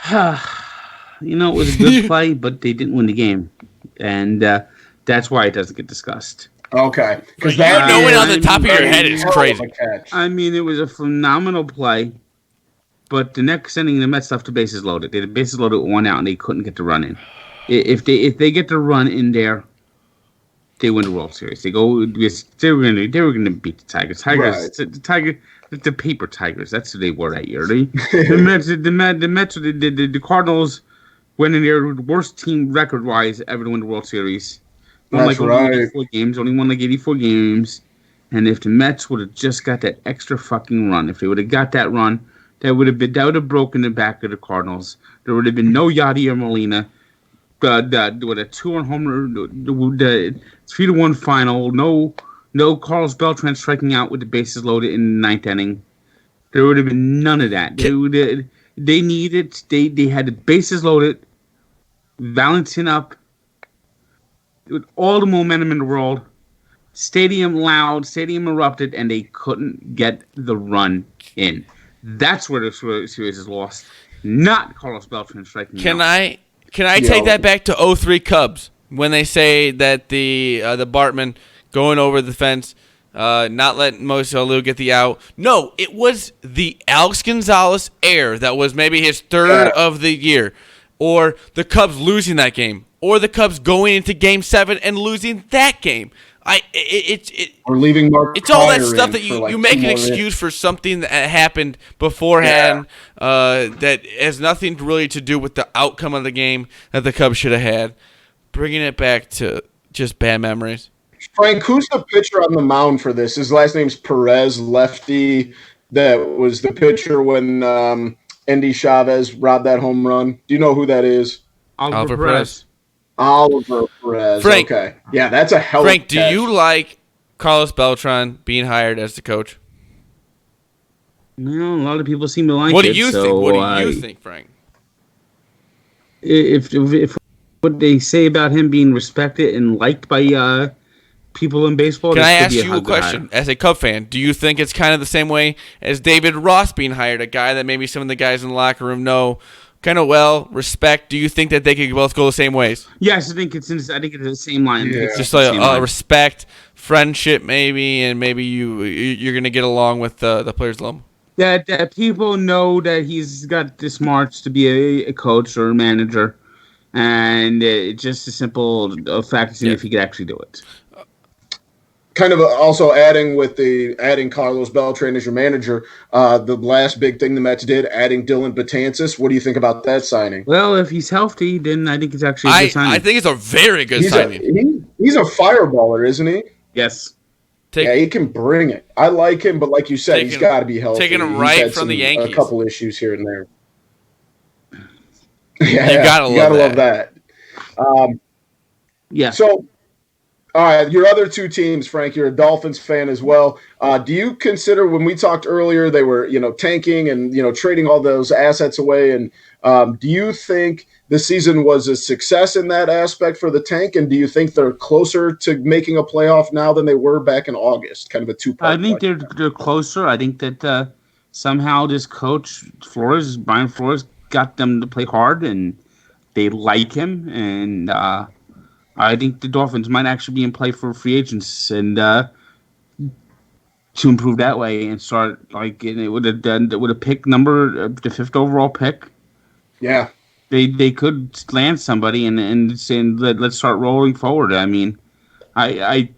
You know, it was a good play, but they didn't win the game. And that's why it doesn't get discussed. Okay. Because that knowing on the top of your head is crazy. I mean, it was a phenomenal play, but the next inning, the Mets left the bases loaded. They had the bases loaded with one out, and they couldn't get the run in. If they get the run in there, they win the World Series. They were going to beat the Tigers. The paper Tigers. That's who they were that year. The Cardinals went in their worst team record wise ever to win the World Series. That's right. Only won like 84 games. And if the Mets would have just got that extra fucking run, if they would have got that run, that would have broken the back of the Cardinals. There would have been no Yadier Molina. With a 2-run homer, the 3-1 final. No Carlos Beltran striking out with the bases loaded in the ninth inning. There would have been none of that. They had the bases loaded, Valentin up, with all the momentum in the world. Stadium loud, stadium erupted, and they couldn't get the run in. That's where the series is lost. Not Carlos Beltran striking out. Can I take that back to 03 Cubs when they say that the Bartman going over the fence, not letting Moises Alou get the out? No, it was the Alex Gonzalez error that was maybe his third of the year, or the Cubs losing that game, or the Cubs going into Game 7 and losing that game. Or leaving Mark. It's all that stuff that you make an excuse for something that happened beforehand that has nothing really to do with the outcome of the game that the Cubs should have had. Bringing it back to just bad memories. Frank, who's the pitcher on the mound for this? His last name's Perez, lefty. That was the pitcher when Andy Chavez robbed that home run. Do you know who that is? Oliver Perez. Oliver Perez. Frank, okay. Yeah, that's a hell of a Frank, catch. do you like Carlos Beltran being hired as the coach? No, a lot of people seem to like it. What do you think? What do you think, Frank? If what they say about him being respected and liked by people in baseball. Can I ask you a question? As a Cub fan, do you think it's kind of the same way as David Ross being hired, a guy that maybe some of the guys in the locker room know kind of well, respect? Do you think that they could both go the same ways? Yes, I think it's the same line. Yeah. It's just like respect, friendship, maybe, and maybe you're gonna get along with the players a little. That people know that he's got the smarts to be a coach or a manager, and it's just a simple fact to see if he could actually do it. Kind of also adding Carlos Beltran as your manager, the last big thing the Mets did, adding Dylan Betances. What do you think about that signing? Well, if he's healthy, then I think it's actually a good signing. I think it's a very good signing. He's a fireballer, isn't he? Yes. He can bring it. I like him, but like you said, he's got to be healthy. Taking him right from the Yankees. A couple issues here and there. Yeah, you gotta love that. Yeah. So, all right, your other two teams, Frank. You're a Dolphins fan as well. Do you consider, when we talked earlier, they were tanking and trading all those assets away? And do you think the season was a success in that aspect for the tank? And do you think they're closer to making a playoff now than they were back in August? Kind of a two-part. I think they're closer. I think that somehow this coach Brian Flores, got them to play hard, and they like him. And I think the Dolphins might actually be in play for free agents and to improve that way and start with a pick number, the 5th overall pick. Yeah. They could land somebody and say, let's start rolling forward. I mean, I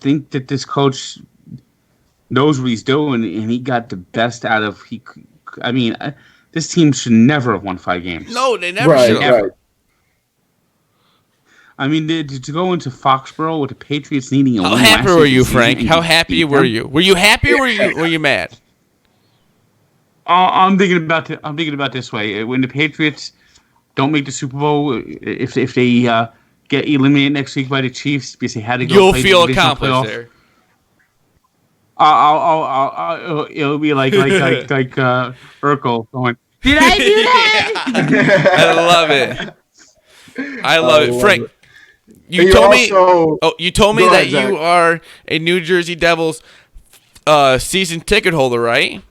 think that this coach knows what he's doing, and he got the best out of this team should never have won 5 games. No, they never should have. Right. I mean, to go into Foxborough with the Patriots needing a How win happy last were year you, season Frank? and How just happy beat were them? you? Were you happy or were you mad? I'm thinking about this way. When the Patriots don't make the Super Bowl, if they get eliminated next week by the Chiefs because they had to go You'll play the feel divisional accomplished playoff, there. it'll be like Urkel going, "Did I do that?" Yeah. I love it. I love it. love Frank, it. you You told me also you told me go that ahead, Zach. you are a New Jersey Devils season ticket holder, right?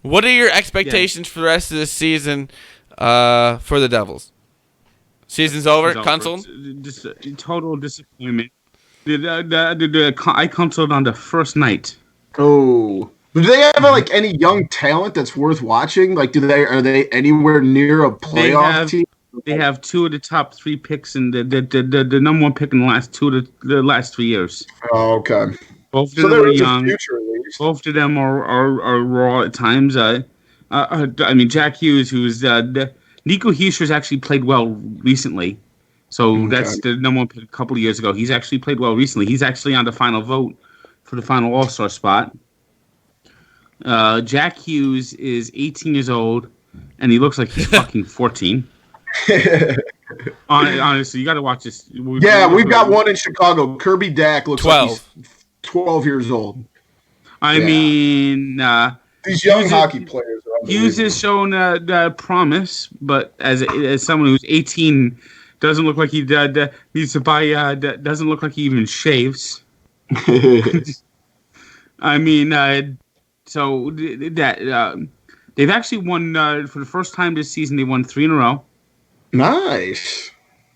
What are your expectations for the rest of the season for the Devils? Season's over, canceled? Just a total disappointment. I canceled on the first night. Oh, do they have like any young talent that's worth watching? Like, are they anywhere near a They playoff have team? they have two of the top three picks and the number one pick in the last 3 years. Oh, okay. Both of So them are there is a young. future at least. Both of them are raw at times. I mean, Jack Hughes, who's Nico Heischer's actually played well recently. So Okay. that's the number one pick a couple of years ago. He's actually played well recently. He's actually on the final vote for the final All-Star spot. Jack Hughes is 18 years old, and he looks like he's fucking 14. Honestly, you got to watch this. Yeah, we've got one in Chicago. Kirby Dack looks 12. like he's 12 years old. I Yeah. mean, These young Hughes hockey players are Hughes has shown promise, but as someone who's 18, doesn't look like he needs to buy. Doesn't look like he even shaves. unbelievable. I mean, so they've actually won for the first time this season. They won 3 in a row. Nice.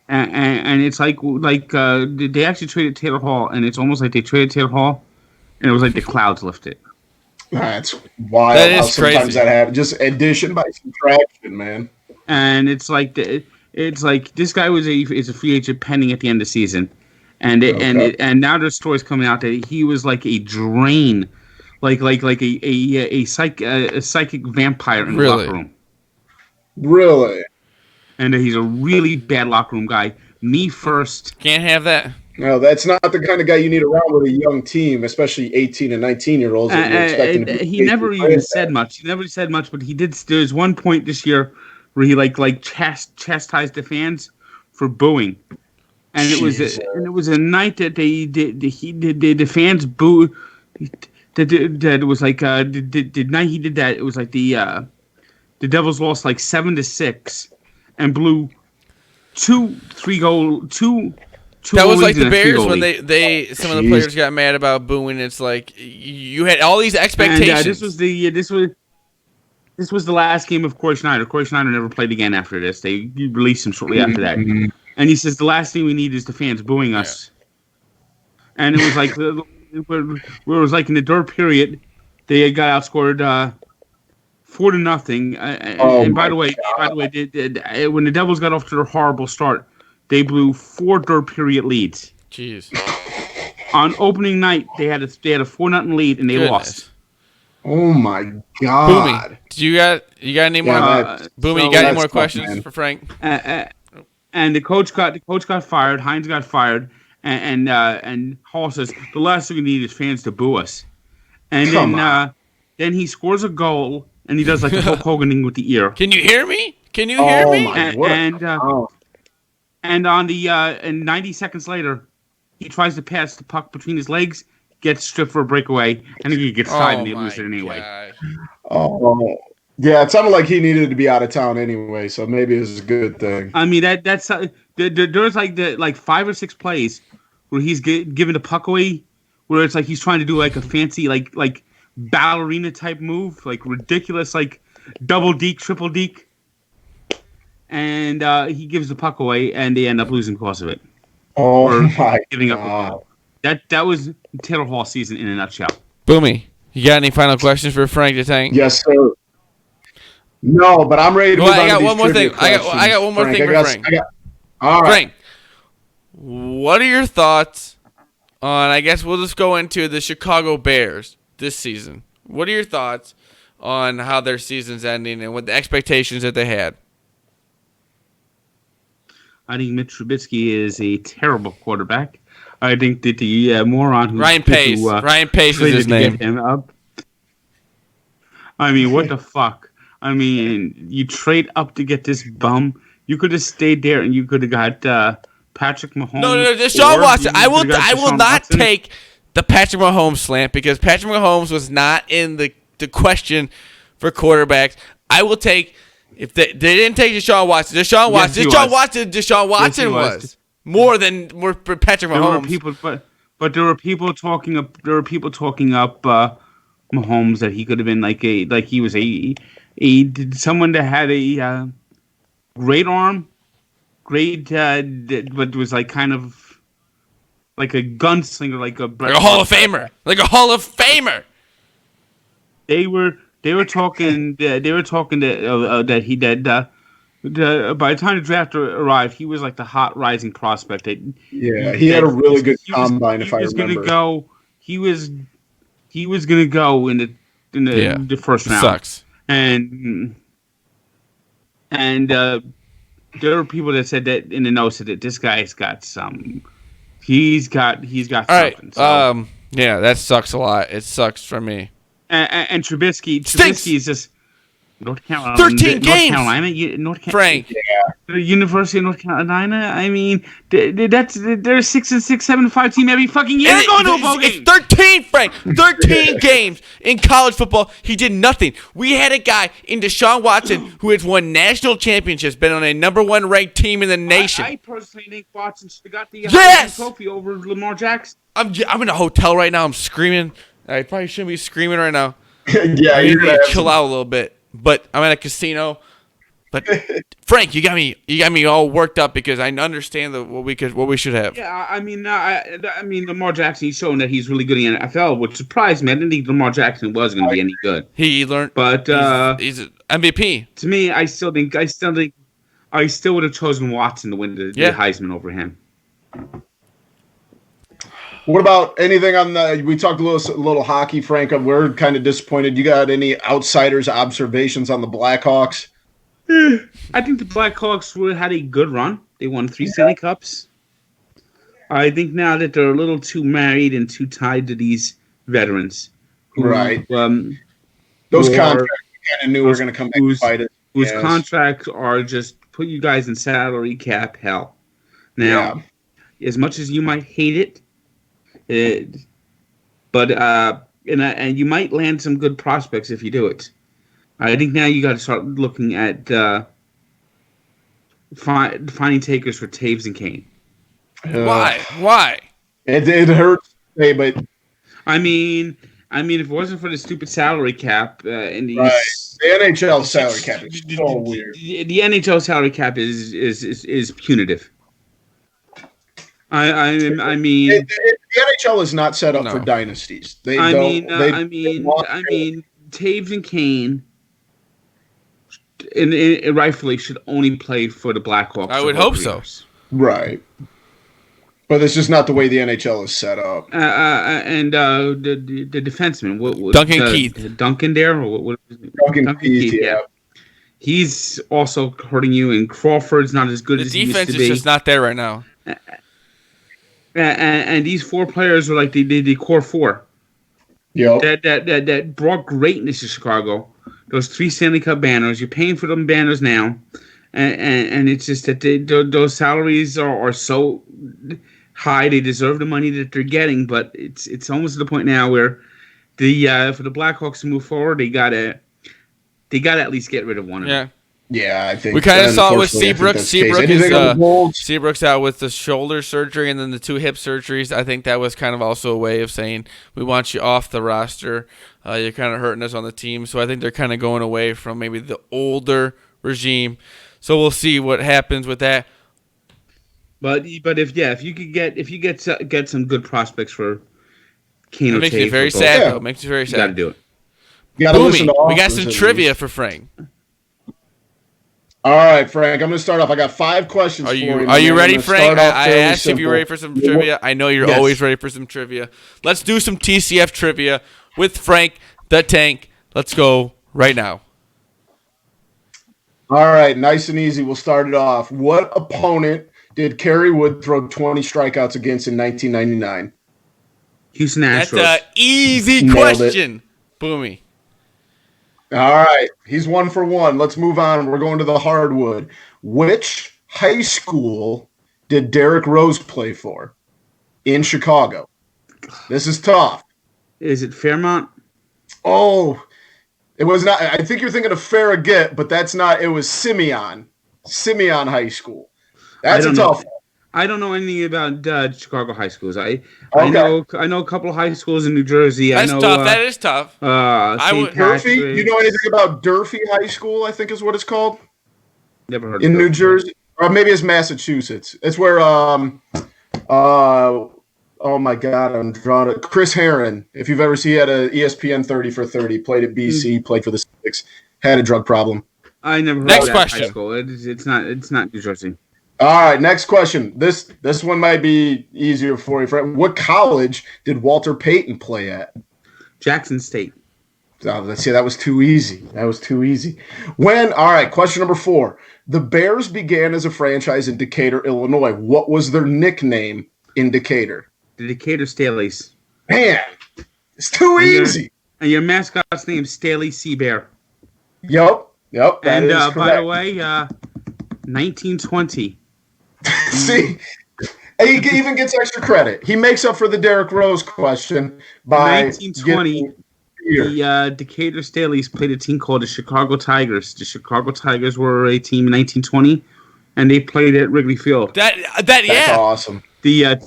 And it's like they actually traded Taylor Hall, and it's almost like they traded Taylor Hall, and it was like the clouds lifted. That's wild. That is how sometimes crazy. that happens. Just addition by subtraction, man. And it's like this guy is a free agent pending at the end of the season, and and now there's stories coming out that he was like a drain, like a psychic vampire in the Really? locker room, Really? and he's a really bad locker room guy. Me first. Can't have that. No, that's not the kind of guy you need around with a young team, especially 18 and 19-year-olds. That you're expecting to be He never even said much. He never said much, but he did. There's one point this year where he chastised the fans for booing, and Jesus. it was a night that the fans booed. That it was like the night he did that. It was like the Devils lost like 7-6, and blew two That was leads like the and a Bears field when lead. they some of the Jeez. players got mad about booing. It's like you had all these expectations. And this was the last game of Corey Schneider. Corey Schneider never played again after this. They released him shortly after that. And he says the last thing we need is the fans booing us. And it was like where it was like in the third period, they had got outscored 4-0. And by the way, when the Devils got off to their horrible start, they blew 4 third period leads. Jeez. On opening night, they had a 4-0 lead and they lost. Oh my God. Boomy, do you got any more? that's- Boomy, so you got any that's more tough, questions man. for Frank? And the coach got fired. Hines got fired, and Hall says the last thing we need is fans to boo us. And Come on. then he scores a goal and he does like the Hulk Hogan thing with the ear. Can you hear me? Can you hear Oh me? my- What a- And on the and 90 seconds later, he tries to pass the puck between his legs, gets stripped for a breakaway, and he gets tied and they lose it anyway. gosh. Oh. Yeah, it sounded like he needed to be out of town anyway, so maybe it was a good thing. I mean that's there's like 5 or 6 plays where he's giving the puck away, where it's like he's trying to do like a fancy like ballerina type move, like ridiculous like double deke, triple deke, and he gives the puck away, and they end up losing because of it. Oh Or my giving up the God. puck. That was Taylor Hall season in a nutshell. Boomy, you got any final questions for Frank the Tank? Yes, sir. No, but I'm ready to Well, move I on got to these one more trivia thing. I got questions, one more thing for Frank. All right. Frank, what are your thoughts on? I guess we'll just go into the Chicago Bears this season. What are your thoughts on how their season's ending and what the expectations that they had? I think Mitch Trubisky is a terrible quarterback. I think that the moron who Ryan Pace. Ryan Pace is his name. Get him up. I mean, what the fuck? I mean, you trade up to get this bum. You could have stayed there and you could have got Patrick Mahomes. No, Deshaun Watson. I will not take the Patrick Mahomes slant because Patrick Mahomes was not in the question for quarterbacks. I will take if they didn't take Deshaun Watson. Deshaun Watson was more than Patrick Mahomes. There were people, but there were people talking up. Mahomes that he could have been like he was someone that had a great arm, but was like kind of like a gunslinger, like a Hall of Famer, They were talking that he did. By the time the draft arrived, he was like the hot rising prospect. He had a really good combine. If I remember, he was gonna go in the first round. Sucks. And there were people that said that in the notes that this guy's got some. He's got All something. Right. So. That sucks a lot. It sucks for me. And Trubisky is just North Carolina. 13 games. Frank. The University of North Carolina. I mean, they're 6-6, 7-5 team every fucking year. They're going to a bowl game. It's 13, Frank. 13 games in college football. He did nothing. We had a guy in Deshaun Watson who has won national championships, been on a number 1 ranked team in the nation. I personally think Watson should have got the Heisman Trophy over Lamar Jackson. I'm in a hotel right now. I'm screaming. I probably shouldn't be screaming right now. Yeah, you need to chill out a little bit. But I'm at a casino. But Frank, you got me all worked up because I understand what we should have. Yeah, I mean, Lamar Jackson. He's shown that he's really good in the NFL, which surprised me. I didn't think Lamar Jackson was going to be any good. He learned, but he's an MVP. To me, I still would have chosen Watson to win the Heisman over him. What about anything on the? We talked a little hockey, Frank. We're kind of disappointed. You got any outsiders' observations on the Blackhawks? I think the Blackhawks had a good run. They won 3 Stanley Cups. I think now that they're a little too married and too tied to these veterans, right? Those contracts we kind of knew were going to come back and fight us. Whose contracts are just put you guys in salary cap hell. Now, as much as you might hate it. But you might land some good prospects if you do it. I think now you got to start looking at finding takers for Taves and Kane. Why? It hurts to say, but I mean, if it wasn't for the stupid salary cap and the NHL salary cap is so weird. The NHL salary cap is punitive. I mean, the NHL is not set up for dynasties. I mean, Taves and Kane, and rightfully should only play for the Blackhawks. I would hope so. Right, but it's just not the way the NHL is set up. And the defenseman, Duncan Keith, Duncan there, or what? Duncan Keith, yeah. He's also hurting you, and Crawford's not as good as he used to be. The defense is just not there right now. And these 4 players are like the core 4. Yep. That brought greatness to Chicago. Those 3 Stanley Cup banners. You're paying for them banners now, and it's just that those salaries are so high. They deserve the money that they're getting, but it's almost to the point now where for the Blackhawks to move forward, they gotta at least get rid of one of them. Yeah, I think we kind of saw it with Seabrook. Seabrook's out with the shoulder surgery and then the 2 hip surgeries. I think that was kind of also a way of saying we want you off the roster. You're kind of hurting us on the team. So I think they're kind of going away from maybe the older regime. So we'll see what happens with that. But if you get some good prospects for Kane, it makes me very sad though. It makes me very sad. You got to do it. You got to listen to we got some trivia for Frank. All right, Frank, I'm going to start off. I got 5 questions for you. Are you ready, Frank? I asked if you're ready for some trivia. I know you're always ready for some trivia. Let's do some TCF trivia with Frank the Tank. Let's go right now. All right, nice and easy. We'll start it off. What opponent did Kerry Wood throw 20 strikeouts against in 1999? Houston That's Astros. an easy Nailed it. question. Boomy. All right, he's 1 for 1. Let's move on. We're going to the hardwood. Which high school did Derrick Rose play for in Chicago? This is tough. Is it Fairmont? Oh, it was not. I think you're thinking of Farragut, but that's not. It was Simeon High School. That's a tough one. I don't know anything about Chicago high schools. I know a couple of high schools in New Jersey. That's I know, tough. That is tough. St. Durfee. You know anything about Durfee High School? I think is what it's called. Never heard in of New Jersey, or maybe it's Massachusetts. It's where oh my God, I'm drawing it. Chris Herron, if you've ever seen, he had a ESPN 30 for 30, played at BC, played for the Celtics, had a drug problem. I never heard Next of that question. high school. It's not New Jersey. All right, next question. This one might be easier for you, friend. What college did Walter Payton play at? Jackson State. Oh, let's see, that was too easy. All right, question number 4. The Bears began as a franchise in Decatur, Illinois. What was their nickname in Decatur? The Decatur Staleys. Man, it's too easy. And your mascot's name is Staley Seabear. Yep. That is correct. By the way, 1920. See, he even gets extra credit. He makes up for the Derrick Rose question by 1920. The Decatur Staleys played a team called the Chicago Tigers. The Chicago Tigers were a team in 1920, and they played at Wrigley Field. That's awesome. The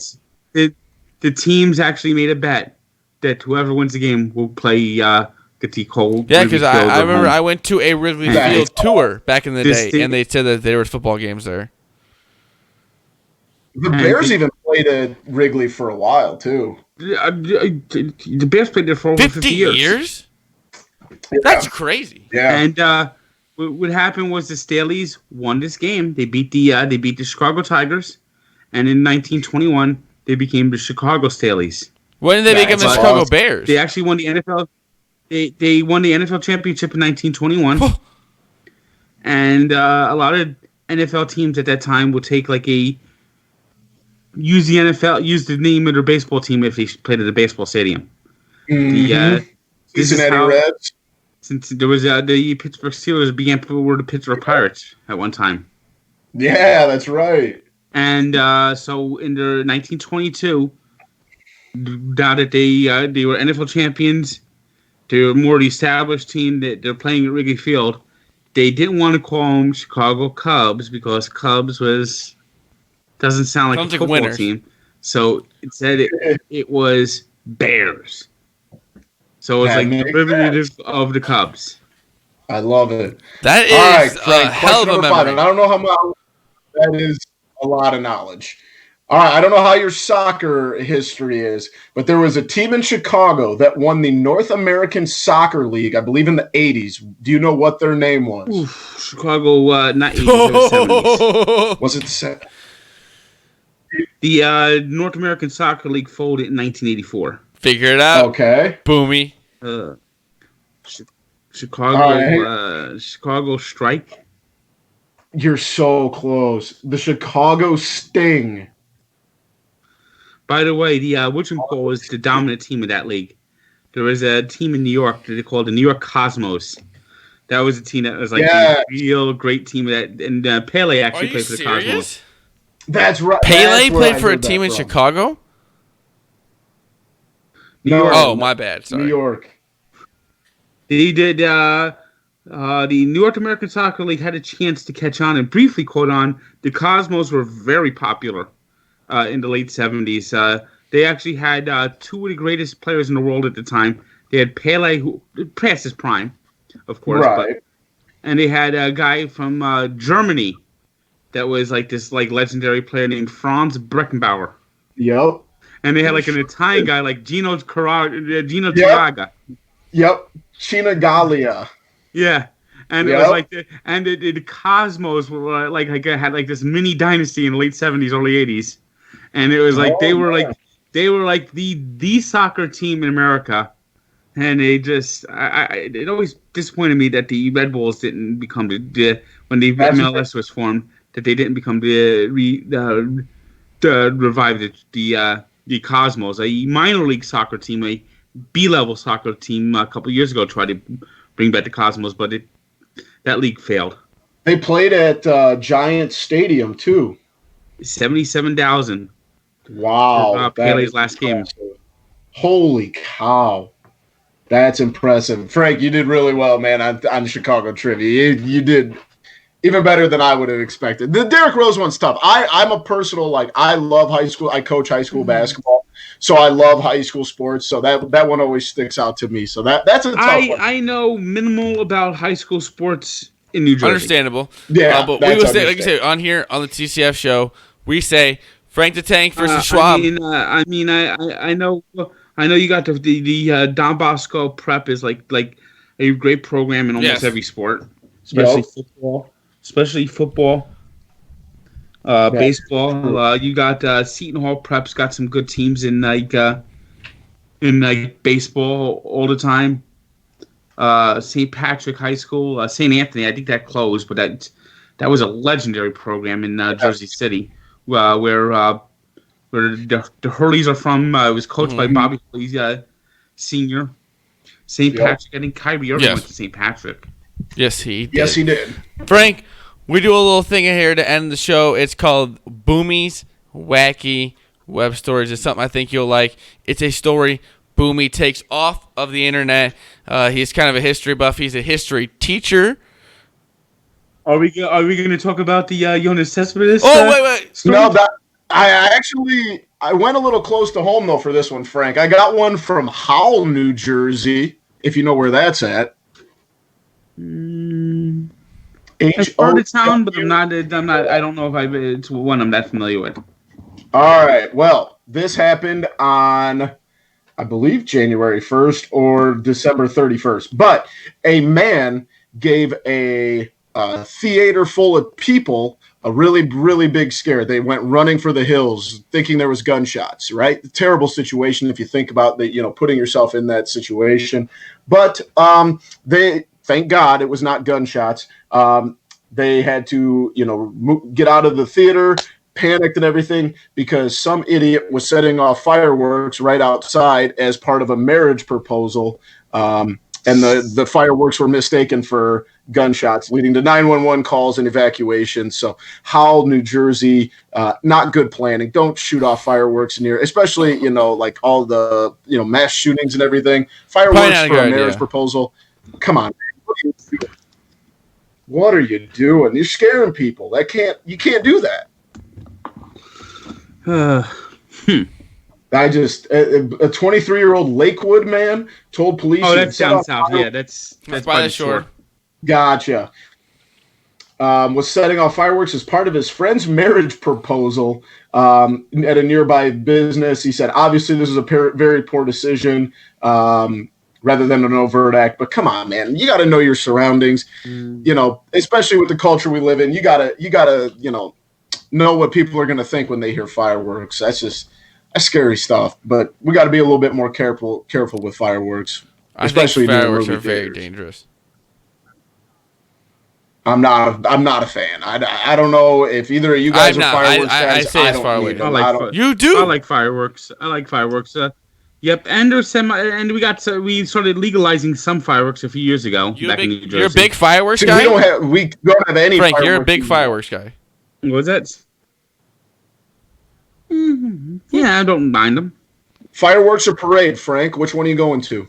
teams actually made a bet that whoever wins the game will play get the cold. Yeah, because I remember I went to a Wrigley Field tour back in the day, and they said that there were football games there. The Bears even played at Wrigley for a while, too. The Bears played there for over 50 years. Yeah. That's crazy. Yeah. And what happened was the Staleys won this game. They beat the Chicago Tigers, and in 1921 they became the Chicago Staleys. When did they become the Chicago Bears? They actually won the NFL. They won the NFL championship in 1921, and a lot of NFL teams at that time would take use the name of their baseball team if they played at a baseball stadium. Mm-hmm. Cincinnati Reds. Since there was the Pittsburgh Steelers were the Pittsburgh Pirates at one time. Yeah, that's right. And so in the 1922, now that they were NFL champions, they were more the established team that they're playing at Wrigley Field. They didn't want to call them Chicago Cubs because Cubs doesn't sound like a football team. So instead it was Bears. So it's like the derivative of the Cubs. I love it. That is all right, Frank, a hell of a memory. 5, and I don't know how much that is a lot of knowledge. All right, I don't know how your soccer history is, but there was a team in Chicago that won the North American Soccer League, I believe in the 80s. Do you know what their name was? Oof, Chicago, not 80s, it was 70s. Was it the 70s? The North American Soccer League folded in 1984. Figure it out. Okay. Boomy. Chicago Strike. You're so close. The Chicago Sting. By the way, the whatchamacall is the dominant team of that league. There was a team in New York that they called the New York Cosmos. That was a team that was a real great team of that. And Pele actually played for the Cosmos. That's right. Pele played for a team in Chicago? New York. Oh, my bad. Sorry. New York. They did. The North American Soccer League had a chance to catch on and briefly caught on. The Cosmos were very popular in the late 70s. They actually had two of the greatest players in the world at the time. They had Pele, who passed his prime, of course. Right. And they had a guy from Germany that was this legendary player named Franz Beckenbauer. Yep. And they had an Italian guy like Gino Tiraga. Yep. Chinagalia. Yeah. And it was the Cosmos were had this mini dynasty in the late 70s, early 80s. And it was they were the soccer team in America. And they just it always disappointed me that the Red Bulls didn't become when the MLS was formed. that they didn't become revive the Cosmos, a minor league soccer team, a B-level soccer team a couple years ago tried to bring back the Cosmos, but that league failed. They played at Giant Stadium too. 77,000. Wow, Pele's last game. Holy cow, that's impressive, Frank. You did really well, man, on Chicago trivia. You did even better than I would have expected. The Derrick Rose one's tough. I'm a personal, I love high school. I coach high school basketball, so I love high school sports. So that one always sticks out to me. So that's a tough one. I know minimal about high school sports in New Jersey. Understandable. Yeah, but we will say, like you said, on here on the TCF show, we say Frank the Tank versus Schwab. I know you got the Don Bosco Prep is like a great program in almost every sport, especially football. Baseball. You got Seton Hall Prep's got some good teams in baseball all the time. St. Patrick High School, St. Anthony. I think that closed, but that was a legendary program in Jersey City, where the Hurleys are from. It was coached by Bobby Hurley, Senior. St. Patrick. I think Kyrie Irving went to St. Patrick. Yes, he did. Yes, he did. Frank, we do a little thing here to end the show. It's called Boomy's Wacky Web Stories. It's something I think you'll like. It's a story Boomy takes off of the internet. He's kind of a history buff. He's a history teacher. Are we going to talk about the Jonas Cespedes? Wait. Story? No, I went a little close to home though for this one, Frank. I got one from Howell, New Jersey, if you know where that's at. It's part of town, but I'm not. I don't know if it's one I'm that familiar with. All right. Well, this happened on, I believe, January 1st or December 31st. But a man gave a theater full of people a really, really big scare. They went running for the hills, thinking there was gunshots. Right? Terrible situation if you think about putting yourself in that situation. But thank God it was not gunshots. They had to, get out of the theater, panicked and everything, because some idiot was setting off fireworks right outside as part of a marriage proposal. And the fireworks were mistaken for gunshots, leading to 911 calls and evacuations. So Howell, New Jersey, not good planning. Don't shoot off fireworks near, especially, like all the, mass shootings and everything. Fireworks for a marriage proposal. Come on. What are you doing? You're scaring people. You can't do that. I just a 23-year-old Lakewood man told police. Oh, that's down south. Yeah, that's by the shore. Gotcha. Was setting off fireworks as part of his friend's marriage proposal at a nearby business. He said, obviously, this is a very poor decision. Rather than an overt act. But come on, man, you got to know your surroundings, especially with the culture we live in. You gotta, know what people are going to think when they hear fireworks. That's scary stuff. But we got to be a little bit more careful with fireworks, especially fireworks are very dangerous. I'm not a fan. I don't know if either of you guys are fireworks fans. I say it's far away. You do? I like fireworks. Yep, and we started legalizing some fireworks a few years ago back in New Jersey. You're a big fireworks guy? We don't have any. Frank, you're a big fireworks guy. What's that? Yeah, I don't mind them. Fireworks or parade, Frank? Which one are you going to?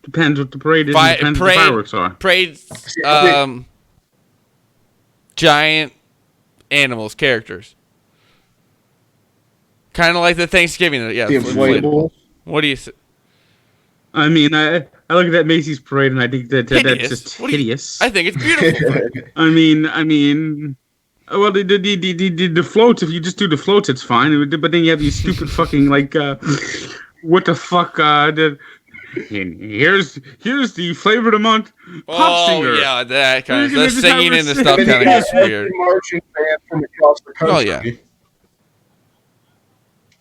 Depends what the parade is. Depends what the fireworks are. Parade's giant animals, characters. Kind of like the Thanksgiving. Yeah, the inflatable. What do you say? I mean, I look at that Macy's parade and I think that's just hideous. I think it's beautiful. I mean, well, the floats. If you just do the floats, it's fine. But then you have these stupid fucking what the fuck? Here's the flavor of the month pop singer. Oh yeah, that kind of the singing and the stuff kind of gets weird. Marching band from across the country. Oh yeah.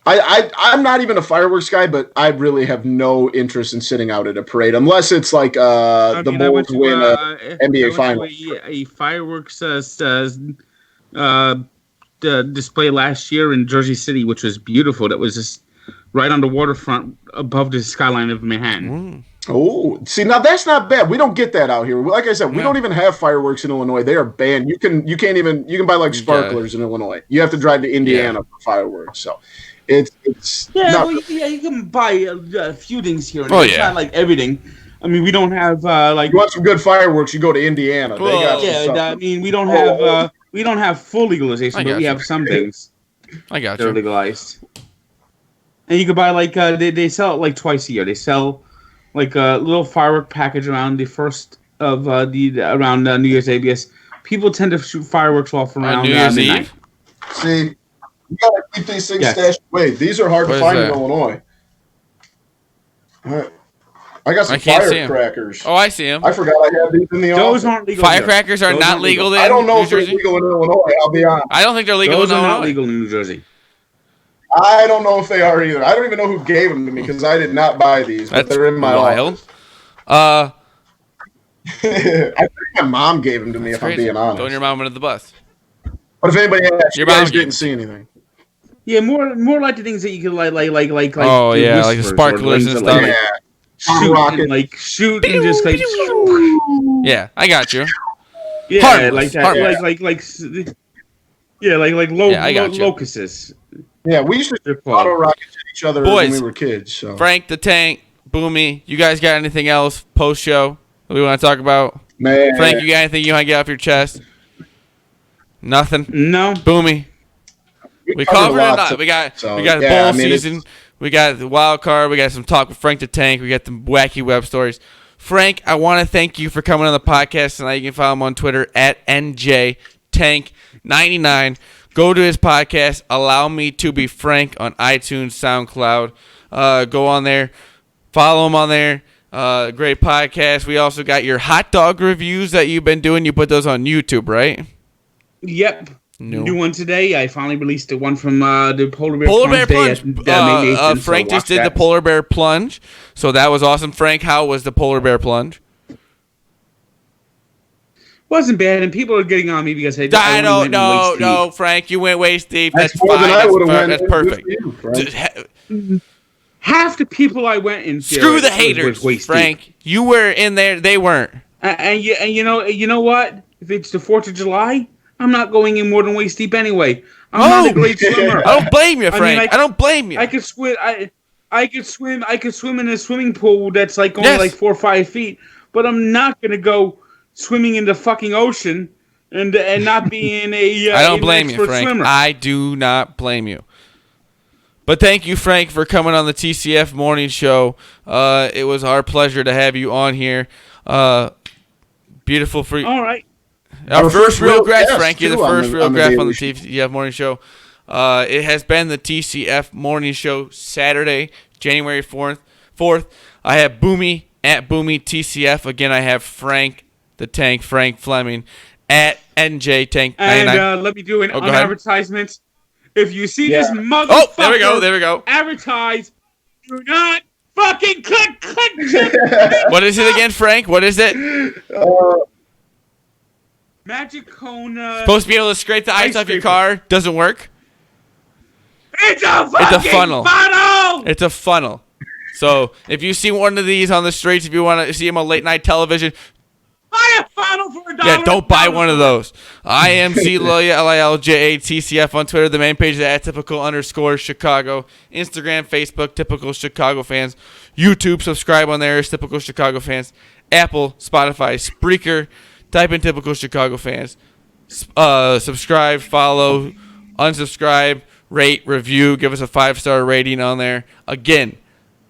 I'm not even a fireworks guy, but I really have no interest in sitting out at a parade unless it's like the Bulls win a NBA final. A fireworks display last year in Jersey City, which was beautiful. That was just right on the waterfront above the skyline of Manhattan. Oh, see, now that's not bad. We don't get that out here. Like I said, we don't even have fireworks in Illinois. They are banned. You can buy like sparklers in Illinois. You have to drive to Indiana for fireworks. So it's you can buy a few things here. It's not like everything. I mean, we don't have like. You want some good fireworks? You go to Indiana. We don't have full legalization, but we have some things. I got that are legalized. And you can buy like they sell it like twice a year. They sell like a little firework package around the first of around New Year's Day, because people tend to shoot fireworks off around New Year's midnight. Eve. See, you gotta keep these things stashed away. These are hard to find in Illinois. I got some firecrackers. Oh, I see them. I forgot I had these in the office. Those aren't legal. Firecrackers are not legal. I don't know if they're legal in Illinois. I'll be honest. I don't think they're legal. Those are not legal in New Jersey. I don't know if they are either. I don't even know who gave them to me because I did not buy these. But they're in my office. I think my mom gave them to me. If I'm being honest. Throwing your mom under the bus. But if anybody asks, your you mom guys didn't see anything. Yeah, more like the things that you can like. Oh yeah, like the sparklers and stuff. Shoot and just like. Yeah, I got you. Yeah, harmless, like that. Harmless. Locusts. Yeah, we used to shoot auto rockets at each other when we were kids. So. Frank the Tank, Boomy, you guys got anything else post show that we want to talk about? Man. Frank, you got anything you want to get off your chest? Nothing. No. Boomy. We covered a lot. We got the bowl season. We got the wild card. We got some talk with Frank the Tank. We got the wacky web stories. Frank, I want to thank you for coming on the podcast tonight. You can follow him on Twitter at NJTank99. Go to his podcast, Allow Me to Be Frank, on iTunes, SoundCloud. Go on there. Follow him on there. Great podcast. We also got your hot dog reviews that you've been doing. You put those on YouTube, right? Yep. No. New one today. I finally released the one from the Polar Bear Plunge. Day Frank just did the Polar Bear Plunge, so that was awesome. Frank, how was the Polar Bear Plunge? Wasn't bad, and people are getting on me because I don't know, Frank. You went waist deep. That's fine. That's perfect. Half the people I went in. Screw the haters, Frank. Deep. You were in there. They weren't. And you know what? If it's the 4th of July, I'm not going in more than waist deep anyway. I'm not a great swimmer. I don't blame you, Frank. I don't blame you. I could swim. I could swim in a swimming pool that's like only like 4 or 5 feet. But I'm not gonna go swimming in the fucking ocean and not being a. I don't blame you, Frank. Swimmer. I do not blame you. But thank you, Frank, for coming on the TCF Morning Show. It was our pleasure to have you on here. Beautiful for you. All right. Our first real guest, Frank. You're the first real guest on the TCF Morning Show. It has been the TCF Morning Show, Saturday, January 4th. I have Boomy at Boomy TCF. Again, I have Frank the Tank, Frank Fleming, at NJ Tank 99. And let me do an advertisement. If you see this motherfucker, there we go. Advertise. Do not fucking click. What is it again, Frank? What is it? Magic cone. Supposed to be able to scrape the ice off your car. Doesn't work. It's a funnel. It's a funnel. So if you see one of these on the streets, if you want to see them on late night television, buy a funnel for $1. Yeah, don't buy one of those. I am Zloya, LILJA, on Twitter. The main page is at @typical_Chicago. Instagram, Facebook, Typical Chicago Fans. YouTube, subscribe on there, Typical Chicago Fans. Apple, Spotify, Spreaker. Type in Typical Chicago Fans. Subscribe, follow, unsubscribe, rate, review. Give us a 5-star rating on there. Again,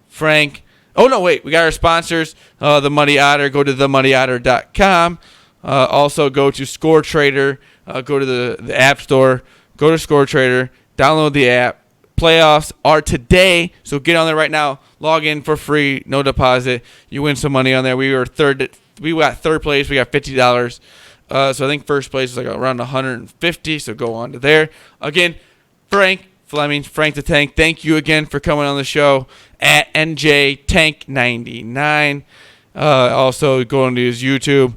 Frank. Oh, no, wait. We got our sponsors. The Muddy Otter. Go to themuddyotter.com. Also, go to Score Trader. Go to the App Store. Go to Score Trader. Download the app. Playoffs are today, so get on there right now. Log in for free, no deposit. You win some money on there. We got third place. We got $50. So I think first place is like around $150. So go on to there. Again, Frank Fleming, Frank the Tank, thank you again for coming on the show at NJ Tank 99. Also, going to his YouTube.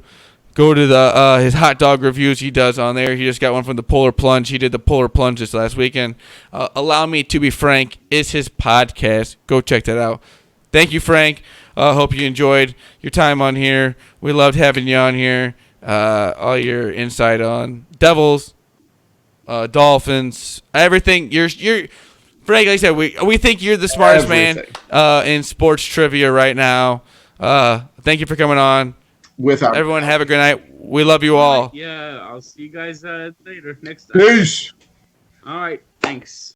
Go to the his hot dog reviews he does on there. He just got one from the Polar Plunge. He did the Polar Plunge this last weekend. Allow Me to Be Frank is his podcast. Go check that out. Thank you, Frank. Hope you enjoyed your time on here. We loved having you on here. All your insight on Devils, Dolphins, everything. You're Frank. Like I said, we think you're the smartest man in sports trivia right now. Thank you for coming on. Everyone, have a good night. We love you all. Yeah, I'll see you guys later next time. Peace. All right, thanks.